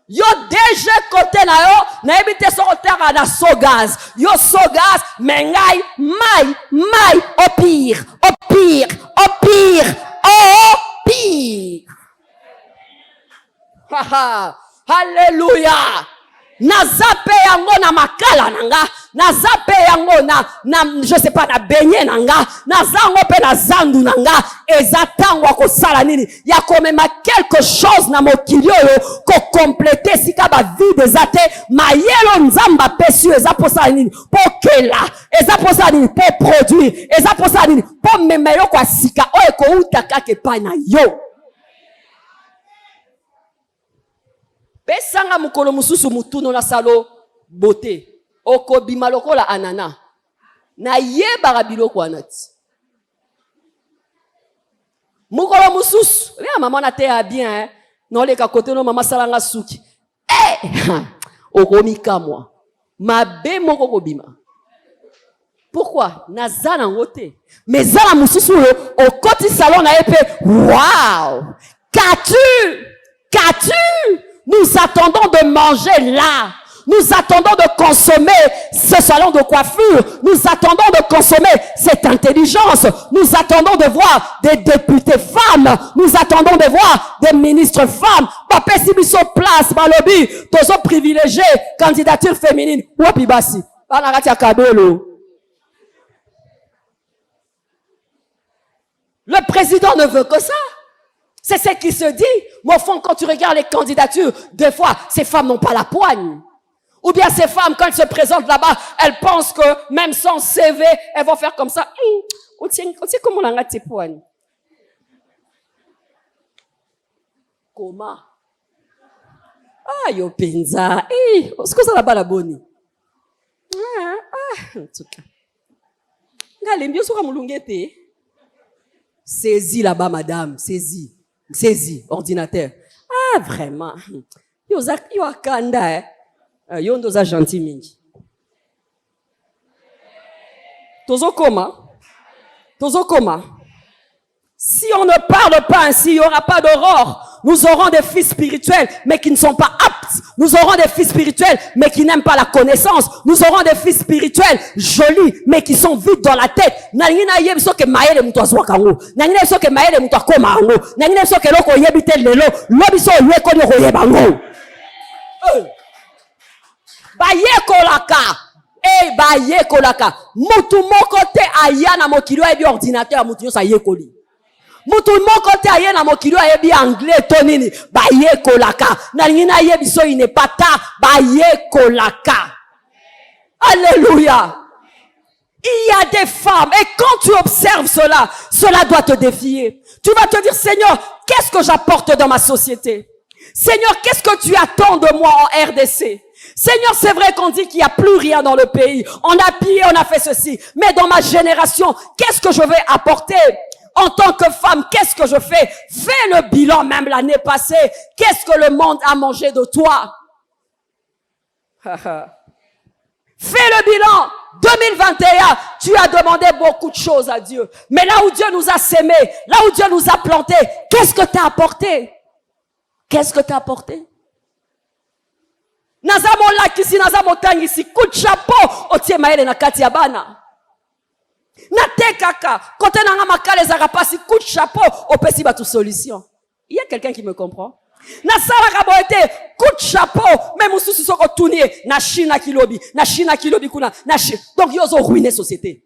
Yo DG côté na yo, na ebite sorote na sogaz. Yo sogaz, mengai, mai, au pire. Alléluia. Nazape yango na makala nanga, nazape yango na je sais pas na benye nanga, nazango pe na zandu nanga, ezatango ko sala nini, ya komema quelque chose na mokilio yo ko compléter sika ba vie des athées, mayelo nzamba pesu eza posa nini, pokela, eza posa nini, po produire, eza posa nini, po memeyo kwa sika oyo ko utaka ke pa na yo. Pesanga mukolo mususu mutuno na salo beauté okobima lokola anana na yeba biloko anati mukolo mususu ya maman na te a bien non le ka côté no mama salanga suki okomika moi mabe moko kobima. Pourquoi nazana ngote mais zala mususu au koti salon na epe wow qu'as-tu. Nous attendons de manger là. Nous attendons de consommer ce salon de coiffure. Nous attendons de consommer cette intelligence. Nous attendons de voir des députés femmes. Nous attendons de voir des ministres femmes. Papa si biso place balobi, tozo privilégié candidature féminine. Wapi basi. Banarati akabelo. Le président ne veut que ça. C'est ce qui se dit. Mais au fond, quand tu regardes les candidatures, des fois, ces femmes n'ont pas la poigne. Ou bien ces femmes, quand elles se présentent là-bas, elles pensent que même sans CV, elles vont faire comme ça. On tient comment on a tes poignes. Comment? Ah, yo penza. Est-ce que ça là-bas la bonne? En tout cas. Regardez, bien sûr, moulungete. Saisis là-bas, madame. Saisis, ordinateur. Ah, vraiment. Yo akanda, yo ndoza gentil mingi. Tozo koma. Si on ne parle pas ainsi, il n'y aura pas d'aurore. Nous aurons des fils spirituels, mais qui ne sont pas aptes. Nous aurons des fils spirituels, mais qui n'aiment pas la connaissance. Nous aurons des fils spirituels, jolis, mais qui sont vides dans la tête. Nangina yebiso ke maele mutu azwa kango. Nangina yebiso ke maele mutu akoma ango. Nangina yebiso ke loko yebite lelo. Lobiso yeko ni koyeba ngo. Baye kolaka. Mutu moko te ayana mokilo ebi ordinateur mutu yo sa yekoli. Mutu moko te aye na mokilo ayebi anglais tonini ba ye kolaka na ngina yebi so ine pata ba ye kolaka. Alléluia. Il y a des femmes et quand tu observes cela doit te défier. Tu vas te dire Seigneur, qu'est-ce que j'apporte dans ma société? Seigneur, qu'est-ce que tu attends de moi en RDC? Seigneur, c'est vrai qu'on dit qu'il n'y a plus rien dans le pays. On a pillé, on a fait ceci. Mais dans ma génération, qu'est-ce que je vais apporter? En tant que femme, qu'est-ce que je fais? Fais le bilan même l'année passée. Qu'est-ce que le monde a mangé de toi? Fais le bilan. 2021, tu as demandé beaucoup de choses à Dieu. Mais là où Dieu nous a sémés, là où Dieu nous a plantés, qu'est-ce que tu as apporté? Qu'est-ce que tu as apporté? Nazamo lakisi, nazamo tangisi, coup de chapeau, otie maele na kati ya bana. Na te kaka, kote nanga makale za rapasi, coup de chapeau, opesi batu solution. Il y a quelqu'un qui me comprend? Na sala kaboete, coup de chapeau, même ususu soko tunie, na shina kilobi kuna, na shi. Donc yozo ruiner société.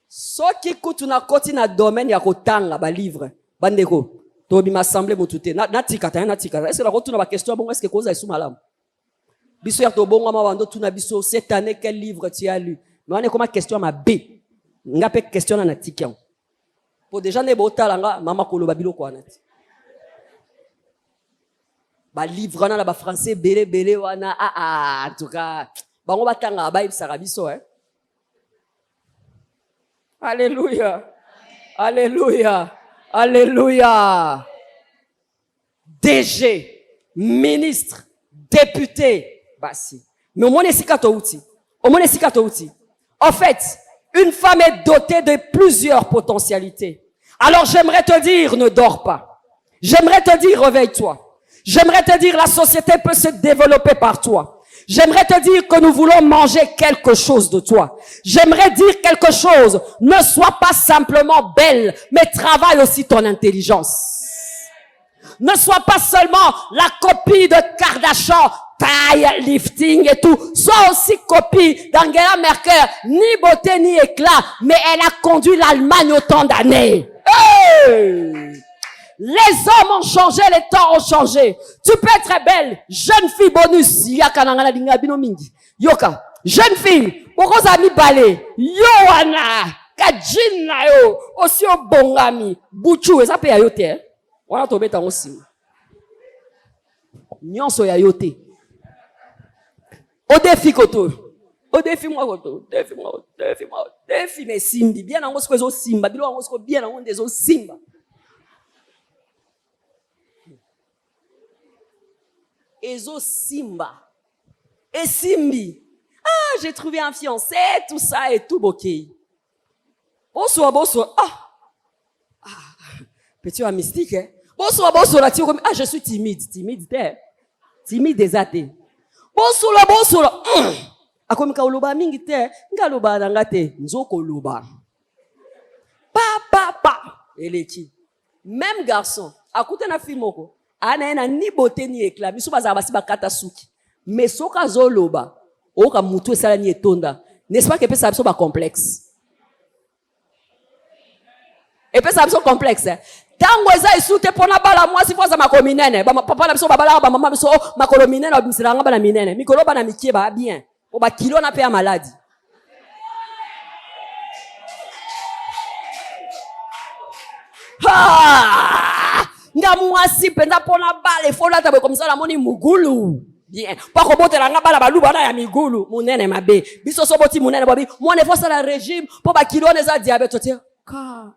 Soki kutu na koti na domaine ya kotanga ba livre, bandeko. Tobi m'assemblée motute na tikata. Est-ce que la retourne ba question bon est-ce que cause est sous malam? Biso ya to bongo mawando tuna biso cette année quel livre tu as lu? Mais on est comme question ma B. Ngape question na tikian. Pour déjà ne bota langa mama koloba biloko anati. Ba livre na ba français belé wana en tout cas bango batanga ba ibisaka biso Alléluia. Alléluia. Alléluia. DG, ministre, député, basi. Mais au moins outil. En fait, une femme est dotée de plusieurs potentialités. Alors j'aimerais te dire, ne dors pas. J'aimerais te dire, réveille-toi. J'aimerais te dire, la société peut se développer par toi. J'aimerais te dire que nous voulons manger quelque chose de toi. J'aimerais dire quelque chose. Ne sois pas simplement belle, mais travaille aussi ton intelligence. Ne sois pas seulement la copie de Kardashian, taille, lifting et tout. Sois aussi copie d'Angela Merkel, ni beauté ni éclat, mais elle a conduit l'Allemagne autant d'années. Hey! Les hommes ont changé, les temps ont changé. Tu peux être belle, jeune fille bonus. Yoka, jeune fille, beaucoup amis balé. Yoana, kajina yo, aussi au bongami. Bouchou, et ça peut y ayote. On a tombé dans aussi. Nyonso ya yote. Au défi koto. Au défi moi koto. Défi mais simbi. Bien en gros ko simba. Bilo en gros bien en des simba. Ezo simba. Et simbi. Ah, j'ai trouvé un fiancé, tout ça et tout bokeh. Bonsoir. Ah. Petit un mystique, hein. Bonsoir, là, tu ah, je suis timide, timide des athées. Bonsoir. Akomika oloba mingi te, ngaloba nangate, nzoko loba. Pa. Eleki. Même garçon, akute na filmoko, ana ni beauté ni éclat, biso bazaba si bakata suki. Mais soka zoloba, oka mutu esala ni etonda. N'est-ce pas que peut ça biso ba complexe? Et puis ça biso complexe, hein. Tango eza isute pona bala mwasi foza makominene ba papa na biso babala ba mama biso makolo minene obimsiranga bana minene mikolo bana mikie ba bien o ba kilo na pe ya maladi nga mwasi penda pona bala fola tabwe comme ça la moni mugulu bien pa ko botela nga bala baluba na ya migulu munene mabe biso so boti munene bobi mone fosa la régime po ba kilo neza diabète tia ka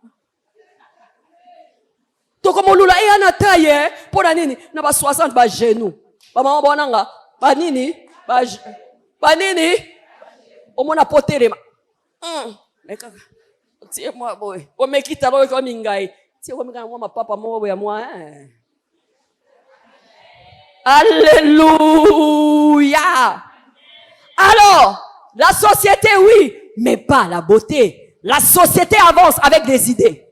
comme lula et ana taille pour la nini na ba 60 ba genou ba mama bonanga ba nini o mona potere meka tie moi boy o mekita lo ko mingai tie ko mingai moi papa mo ya moi Alléluia. Alors la société oui mais pas la beauté. La société avance avec des idées.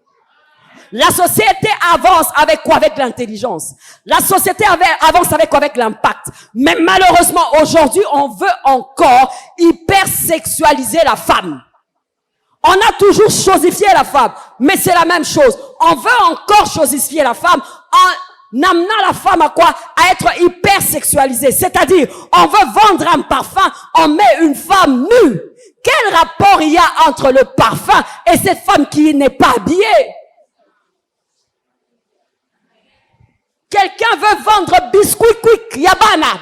La société avance avec quoi? Avec l'intelligence. La société avance avec quoi? Avec l'impact. Mais malheureusement, aujourd'hui, on veut encore hypersexualiser la femme. On a toujours chosifié la femme, mais c'est la même chose. On veut encore chosifier la femme en amenant la femme à quoi? À être hypersexualisée. C'est-à-dire, on veut vendre un parfum, on met une femme nue. Quel rapport il y a entre le parfum et cette femme qui n'est pas habillée? Quelqu'un veut vendre biscuit quick yabana.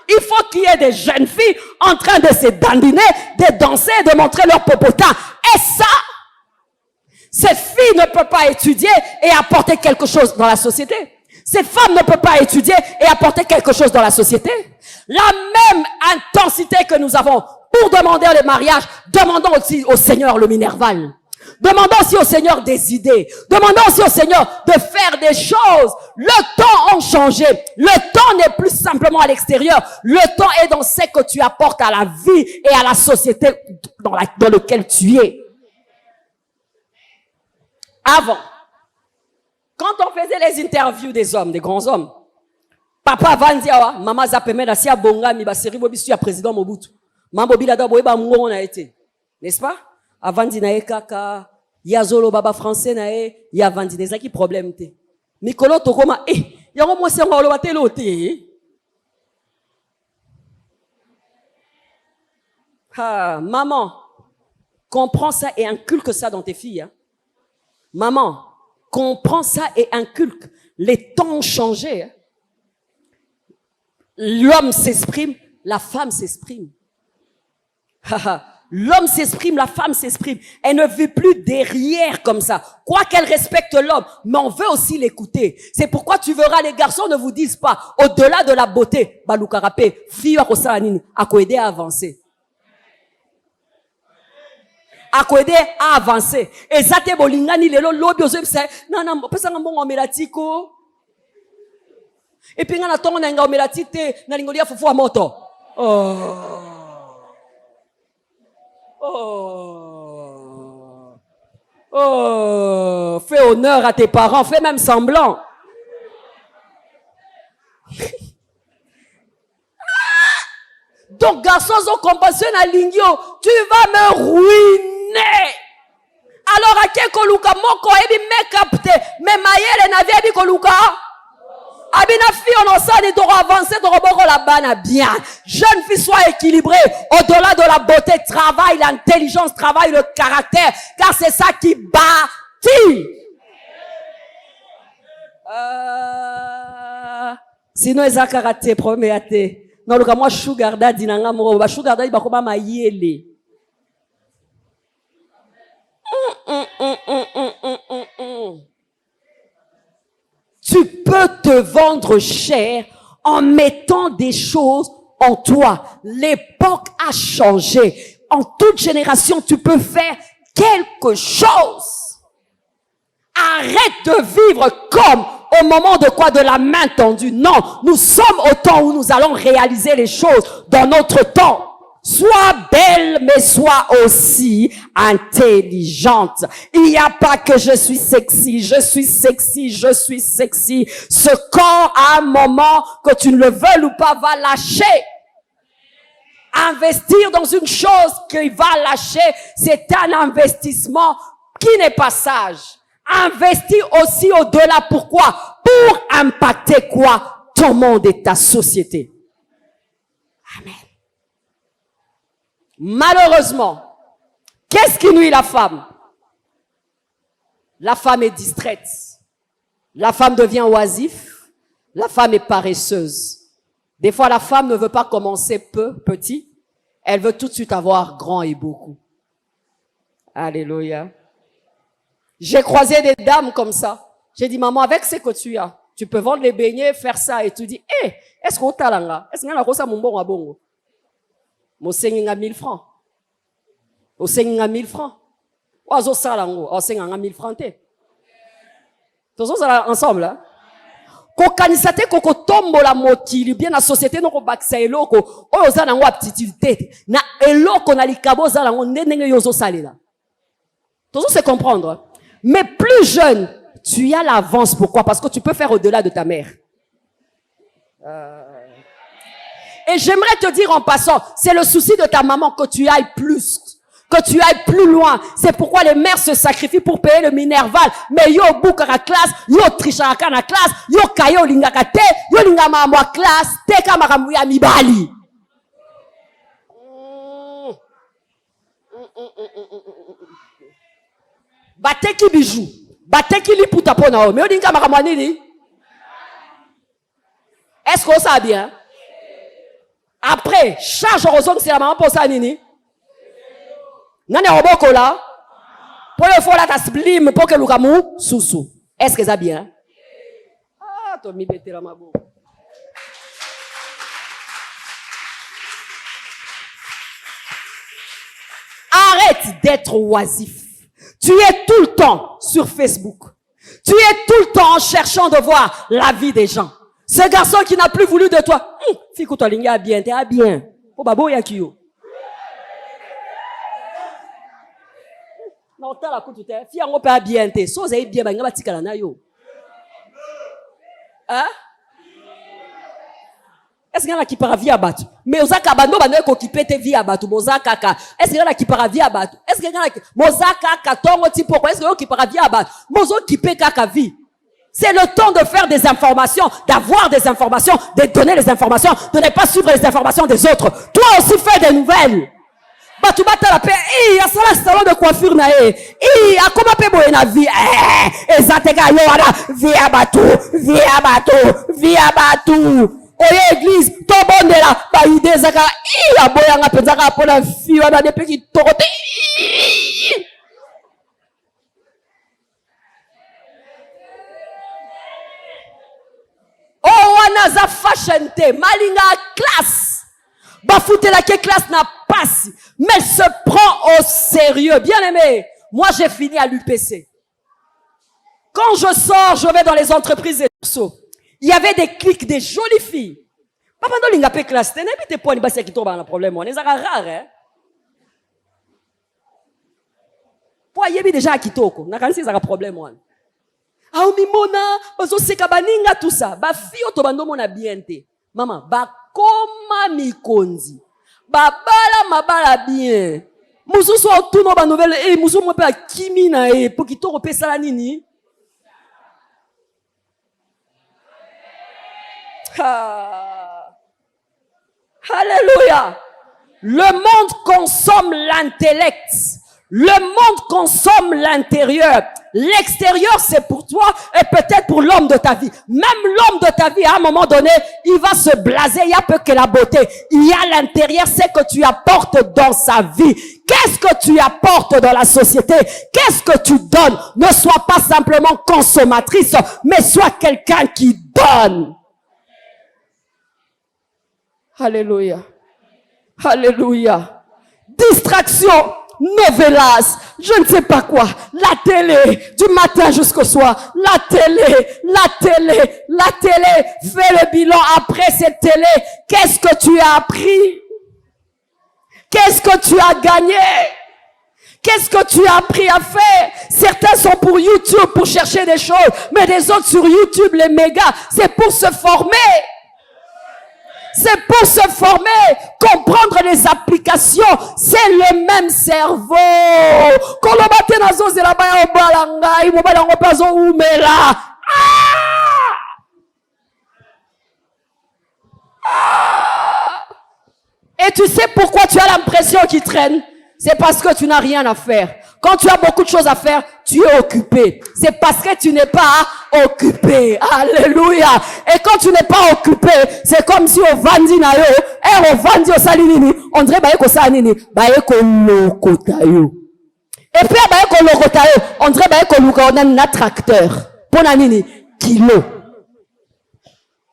Il faut qu'il y ait des jeunes filles en train de se dandiner, de danser, de montrer leur popotin. Et ça, cette fille ne peut pas étudier et apporter quelque chose dans la société. Cette femme ne peut pas étudier et apporter quelque chose dans la société. La même intensité que nous avons pour demander le mariage, demandons aussi au Seigneur le minerval. Demandons aussi au Seigneur des idées. Demandons aussi au Seigneur de faire des choses. Le temps a changé. Le temps n'est plus simplement à l'extérieur. Le temps est dans ce que tu apportes à la vie et à la société dans laquelle tu es. Avant, quand on faisait les interviews des hommes, des grands hommes, papa Vandiawa, maman Zapemeda, si Bonga, mi baseri bobisu ya président Mobutu. Mambo bila da boyeba mungo na été. N'est-ce pas? Avant dinae kaka, yazolo baba français nae, ya vandi des qui problème te. Mikolo tokoma yango mwasi yango oloba te lote. Maman, comprends ça et inculque ça dans tes filles. Hein. Maman, comprends ça et inculque. Les temps ont changé. Hein. L'homme s'exprime, la femme s'exprime. L'homme s'exprime, la femme s'exprime. Elle ne vit plus derrière comme ça. Quoi qu'elle respecte l'homme, mais on veut aussi l'écouter. C'est pourquoi tu verras, les garçons ne vous disent pas, au-delà de la beauté, balukarapé, fille à aider à avancer. À aider à avancer. Et ça te bolingani lelo lobi ozo pesa non pesa ngambongo omelatiko. Et puis ngana tongo na nga omelatite na lingolia fufu wa moto. Oh, fais honneur à tes parents, fais même semblant. Donc, garçons, ont compassion à l'ingio, tu vas me ruiner. Alors, à quel koluka moko ebi me capte, mais maïele n'avait ebi koluka. Abina fille, on s'en est avancer, de rebord la banane bien. Jeune fille, sois équilibrée. Au-delà de la beauté, travaille l'intelligence, travaille le caractère. Car c'est ça qui bâtit. Sinon, ils ont caractère, premier athée. Non, le cas, moi, sugar daddy, nanga moro. Ba sugar daddy, ba koma ma yele. Tu peux te vendre cher en mettant des choses en toi. L'époque a changé. En toute génération, tu peux faire quelque chose. Arrête de vivre comme au moment de quoi? De la main tendue. Non, nous sommes au temps où nous allons réaliser les choses dans notre temps. Sois belle, mais sois aussi intelligente. Il n'y a pas que je suis sexy, je suis sexy, je suis sexy. Ce corps, à un moment, que tu ne le veuilles ou pas, va lâcher. Investir dans une chose qui va lâcher, c'est un investissement qui n'est pas sage. Investir aussi au-delà. Pourquoi? Pour impacter quoi? Ton monde et ta société. Amen. Malheureusement, qu'est-ce qui nuit la femme? La femme est distraite. La femme devient oisif. La femme est paresseuse. Des fois, la femme ne veut pas commencer petit. Elle veut tout de suite avoir grand et beaucoup. Alléluia. J'ai croisé des dames comme ça. J'ai dit, maman, avec ce que tu as, tu peux vendre les beignets, faire ça, et tu dis, est-ce qu'on t'a là? Est-ce qu'on a quoi ça, mon bon à bon? Mon seigneur a 1000 francs. Au seigneur a 1000 francs. Oiseau salango, au seigneur a 1000 francs. Tous ensemble, hein? Kokanisate koko tombo la mokili bien la société no ko bakisa eloko oyo za nango aptitude na eloko na likabo za nango ndenge yozo salela. Tous se comprendre. Mais plus jeune, tu as l'avance. Pourquoi? Parce que tu peux faire au-delà de ta mère. Et j'aimerais te dire en passant, c'est le souci de ta maman que tu ailles plus, que tu ailles plus loin. C'est pourquoi les mères se sacrifient pour payer le Minerval. Mais yo bouka la classe, yo trichaka na classe, yo kayo lingaka te, yo lingama mwa classe, te kamaramu ya mibali. Bateki bijou, bateki li puta pona o, mais yo lingama kamani ni. Est-ce qu'on sait bien? Après, charge heureusement que c'est la maman pour ça, nini. Nani roboko là. Pour le fois là, ta slim pour que l'oukamou sous. Est-ce que ça bien? Ah, toi, mi bête la mabo. Arrête d'être oisif. Tu es tout le temps sur Facebook. Tu es tout le temps en cherchant de voir la vie des gens. Ce garçon qui n'a plus voulu de toi. Fikou toi linga bien, t'es bien. Oh babo yakio. Non, t'as la coupe t'es. Fi ango pas bien t'es. So zai bien ba ngaba tikala na yo. Hein? Est-ce qu'il y en a qui part via batu? Mais ozaka bando bando ko kipete via batu mozaka ka. Est-ce qu'il y en a qui part via batu? Est-ce qu'il y en a qui mozaka ka tongo tipo quoi? Est-ce qu'il y en a qui part via batu? Mozo kipe kaka vie. C'est le temps de faire des informations, d'avoir des informations, de donner les informations, de ne pas suivre les informations des autres. Toi aussi fais des nouvelles. Batu bata la paix, ya sala salon de coiffure na akoma pe boye na vie. Ezateka yo wala via batu. oye église tobondela ba idée zaka ya boyanga penzaka pona fi wana depuis ki torote. Oh wana za fashion te malinga classe bafutela ke classe na passe mais elle se prend au sérieux. Bien aimé, moi j'ai fini à l'UPC. Quand je sors, je vais dans les entreprises et tout. Il y avait des clics, des jolies filles. Papa ndo linga pe classe, t'es n'habite pas ni basi qui tombe dans le problème, on est rare, hein. Pour y déjà à kitoko, n'a quand c'est un problème, on. Ah, mimona, bazo seka baninga tout ça. Ba fio to bando mona bien te. Maman, ba koma mikonzi. Ba bala mabala bien. Musu so tout no ba nouvelle et musu mo pe kimi na e pour ki to repé sala nini. Alléluia. Le monde consomme l'intellect. Le monde consomme l'intérieur. L'extérieur, c'est pour toi et peut-être pour l'homme de ta vie. Même l'homme de ta vie, à un moment donné, il va se blaser. Il y a peu que la beauté. Il y a l'intérieur, c'est que tu apportes dans sa vie. Qu'est-ce que tu apportes dans la société? Qu'est-ce que tu donnes? Ne sois pas simplement consommatrice, mais sois quelqu'un qui donne. Alléluia. Alléluia. Distraction. Novelas, je ne sais pas quoi, la télé, du matin jusqu'au soir, la télé, fais le bilan après cette télé, qu'est-ce que tu as appris? Qu'est-ce que tu as gagné? Qu'est-ce que tu as appris à faire? Certains sont pour YouTube, pour chercher des choses, mais les autres sur YouTube, les mégas, c'est pour se former. C'est pour se former, comprendre les applications. C'est le même cerveau. Et tu sais pourquoi tu as l'impression qu'il traîne? C'est parce que tu n'as rien à faire. Quand tu as beaucoup de choses à faire, tu es occupé. C'est parce que tu n'es pas occupé. Alléluia. Et quand tu n'es pas occupé, c'est comme si au vandi na yo, au vandi au salinini, on dirait baye ko salinini, baye ko lokota yo. Et puis baye ko lokota yo, on dirait baye ko luka on a tracteur. Pona nini kilo.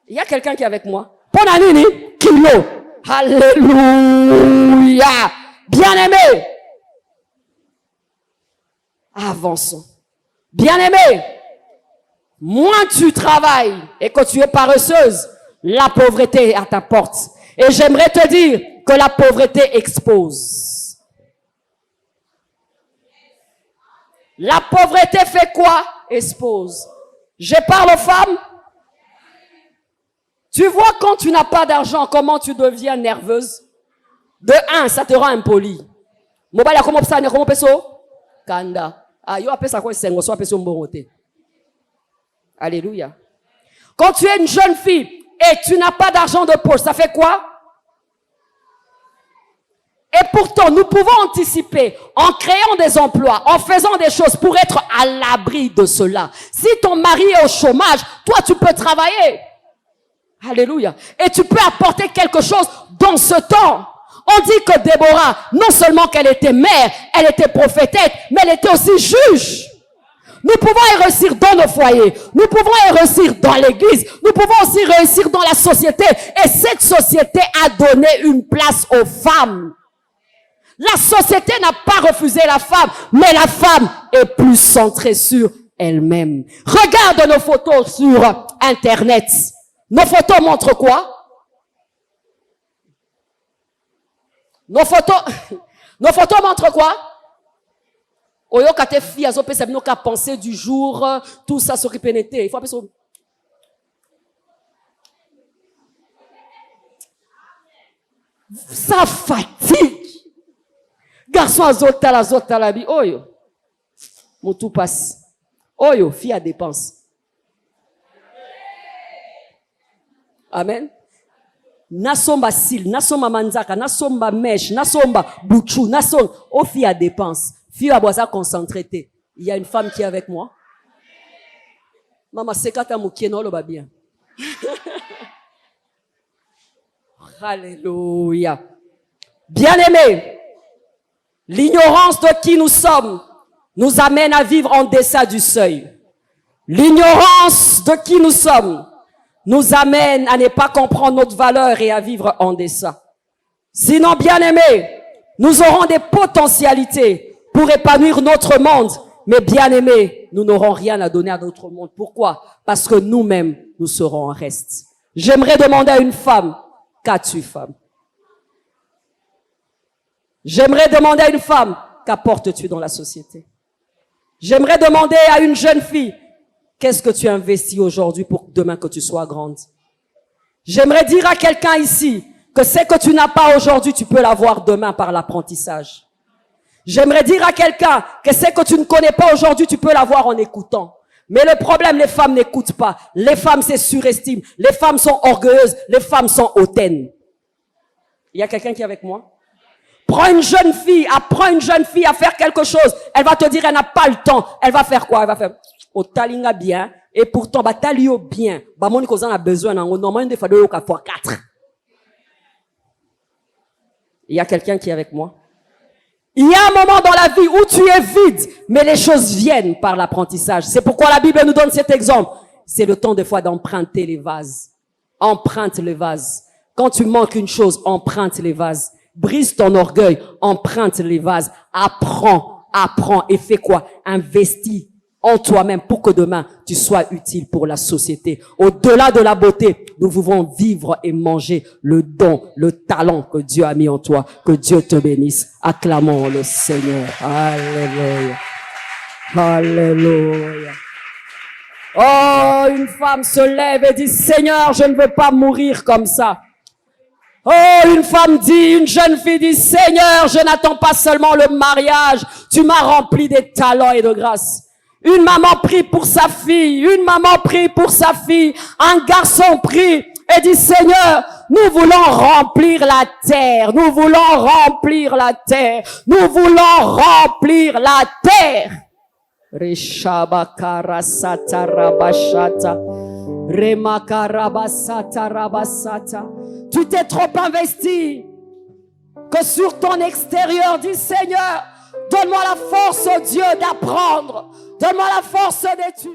Il y a quelqu'un qui est avec moi. Pona nini kilo. Alléluia. Bien-aimé. Avançons. Bien-aimé, moins tu travailles et que tu es paresseuse, la pauvreté est à ta porte. Et j'aimerais te dire que la pauvreté expose. La pauvreté fait quoi? Expose. Je parle aux femmes. Tu vois quand tu n'as pas d'argent, comment tu deviens nerveuse? De un, ça te rend impoli. Mobile a comment ça, comment peso? Kanda. Ah, yo appelle ça quoi? Sengo, soit peso mboroté. Alléluia. Quand tu es une jeune fille et tu n'as pas d'argent de poche, ça fait quoi? Et pourtant, nous pouvons anticiper en créant des emplois, en faisant des choses pour être à l'abri de cela. Si ton mari est au chômage, toi tu peux travailler. Alléluia. Et tu peux apporter quelque chose dans ce temps. On dit que Déborah, non seulement qu'elle était mère, elle était prophétesse, mais elle était aussi juge. Nous pouvons y réussir dans nos foyers. Nous pouvons y réussir dans l'église. Nous pouvons aussi réussir dans la société. Et cette société a donné une place aux femmes. La société n'a pas refusé la femme, mais la femme est plus centrée sur elle-même. Regarde nos photos sur Internet. Nos photos montrent quoi? Nos photos montrent quoi? Oyo kate fi azo pesa bino ka penser du jour, tout ça se répéter. Il faut appeler ça. Ça fatigue. Garçon azotala bi oyo. Mon tout passe. Oyo fi à dépense. Amen. Nasomba sil, nasomba manzaka, nasomba mèche, nasomba bouchou, nasomba au fi à dépense. Fi à boisa concentré. Il y a une femme qui est avec moi. Maman sekata moukieno lo ba bien. Alléluia. Bien-aimés, l'ignorance de qui nous sommes nous amène à vivre en deçà du seuil. L'ignorance de qui nous sommes nous amène à ne pas comprendre notre valeur et à vivre en deçà. Sinon, bien-aimés, nous aurons des potentialités pour épanouir notre monde, mais bien-aimés, nous n'aurons rien à donner à notre monde. Pourquoi? Parce que nous-mêmes, nous serons en reste. J'aimerais demander à une femme, qu'as-tu, femme? J'aimerais demander à une femme, qu'apportes-tu dans la société? J'aimerais demander à une jeune fille, qu'est-ce que tu investis aujourd'hui pour demain que tu sois grande? J'aimerais dire à quelqu'un ici que ce que tu n'as pas aujourd'hui, tu peux l'avoir demain par l'apprentissage. J'aimerais dire à quelqu'un que ce que tu ne connais pas aujourd'hui, tu peux l'avoir en écoutant. Mais le problème, les femmes n'écoutent pas. Les femmes se surestiment. Les femmes sont orgueilleuses. Les femmes sont hautaines. Il y a quelqu'un qui est avec moi? Prends une jeune fille, apprends une jeune fille à faire quelque chose. Elle va te dire, elle n'a pas le temps. Elle va faire quoi? Elle va faire, au talinga bien. Et pourtant, bah, talio bien. Bah, mon cousin a besoin, normalement, des fois, de fois 4. Il y a quelqu'un qui est avec moi? Il y a un moment dans la vie où tu es vide, mais les choses viennent par l'apprentissage. C'est pourquoi la Bible nous donne cet exemple. C'est le temps des fois d'emprunter les vases. Emprunte les vases. Quand tu manques une chose, emprunte les vases. Brise ton orgueil, emprunte les vases. Apprends et fais quoi? Investis en toi-même pour que demain tu sois utile pour la société. Au-delà de la beauté, nous pouvons vivre et manger le don, le talent que Dieu a mis en toi. Que Dieu te bénisse. Acclamons le Seigneur. Alléluia. Alléluia. Oh, une femme se lève et dit, Seigneur, je ne veux pas mourir comme ça. Oh, une femme dit, une jeune fille dit, Seigneur, je n'attends pas seulement le mariage. Tu m'as rempli des talents et de grâce. Une maman prie pour sa fille, une maman prie pour sa fille, un garçon prie et dit, Seigneur, nous voulons remplir la terre, nous voulons remplir la terre, nous voulons remplir la terre. Reshabakarasata rabashata, remakarabasata rabasata. Tu t'es trop investi que sur ton extérieur, dis, Seigneur, donne-moi la force, oh Dieu, d'apprendre. Donne-moi la force d'étudier.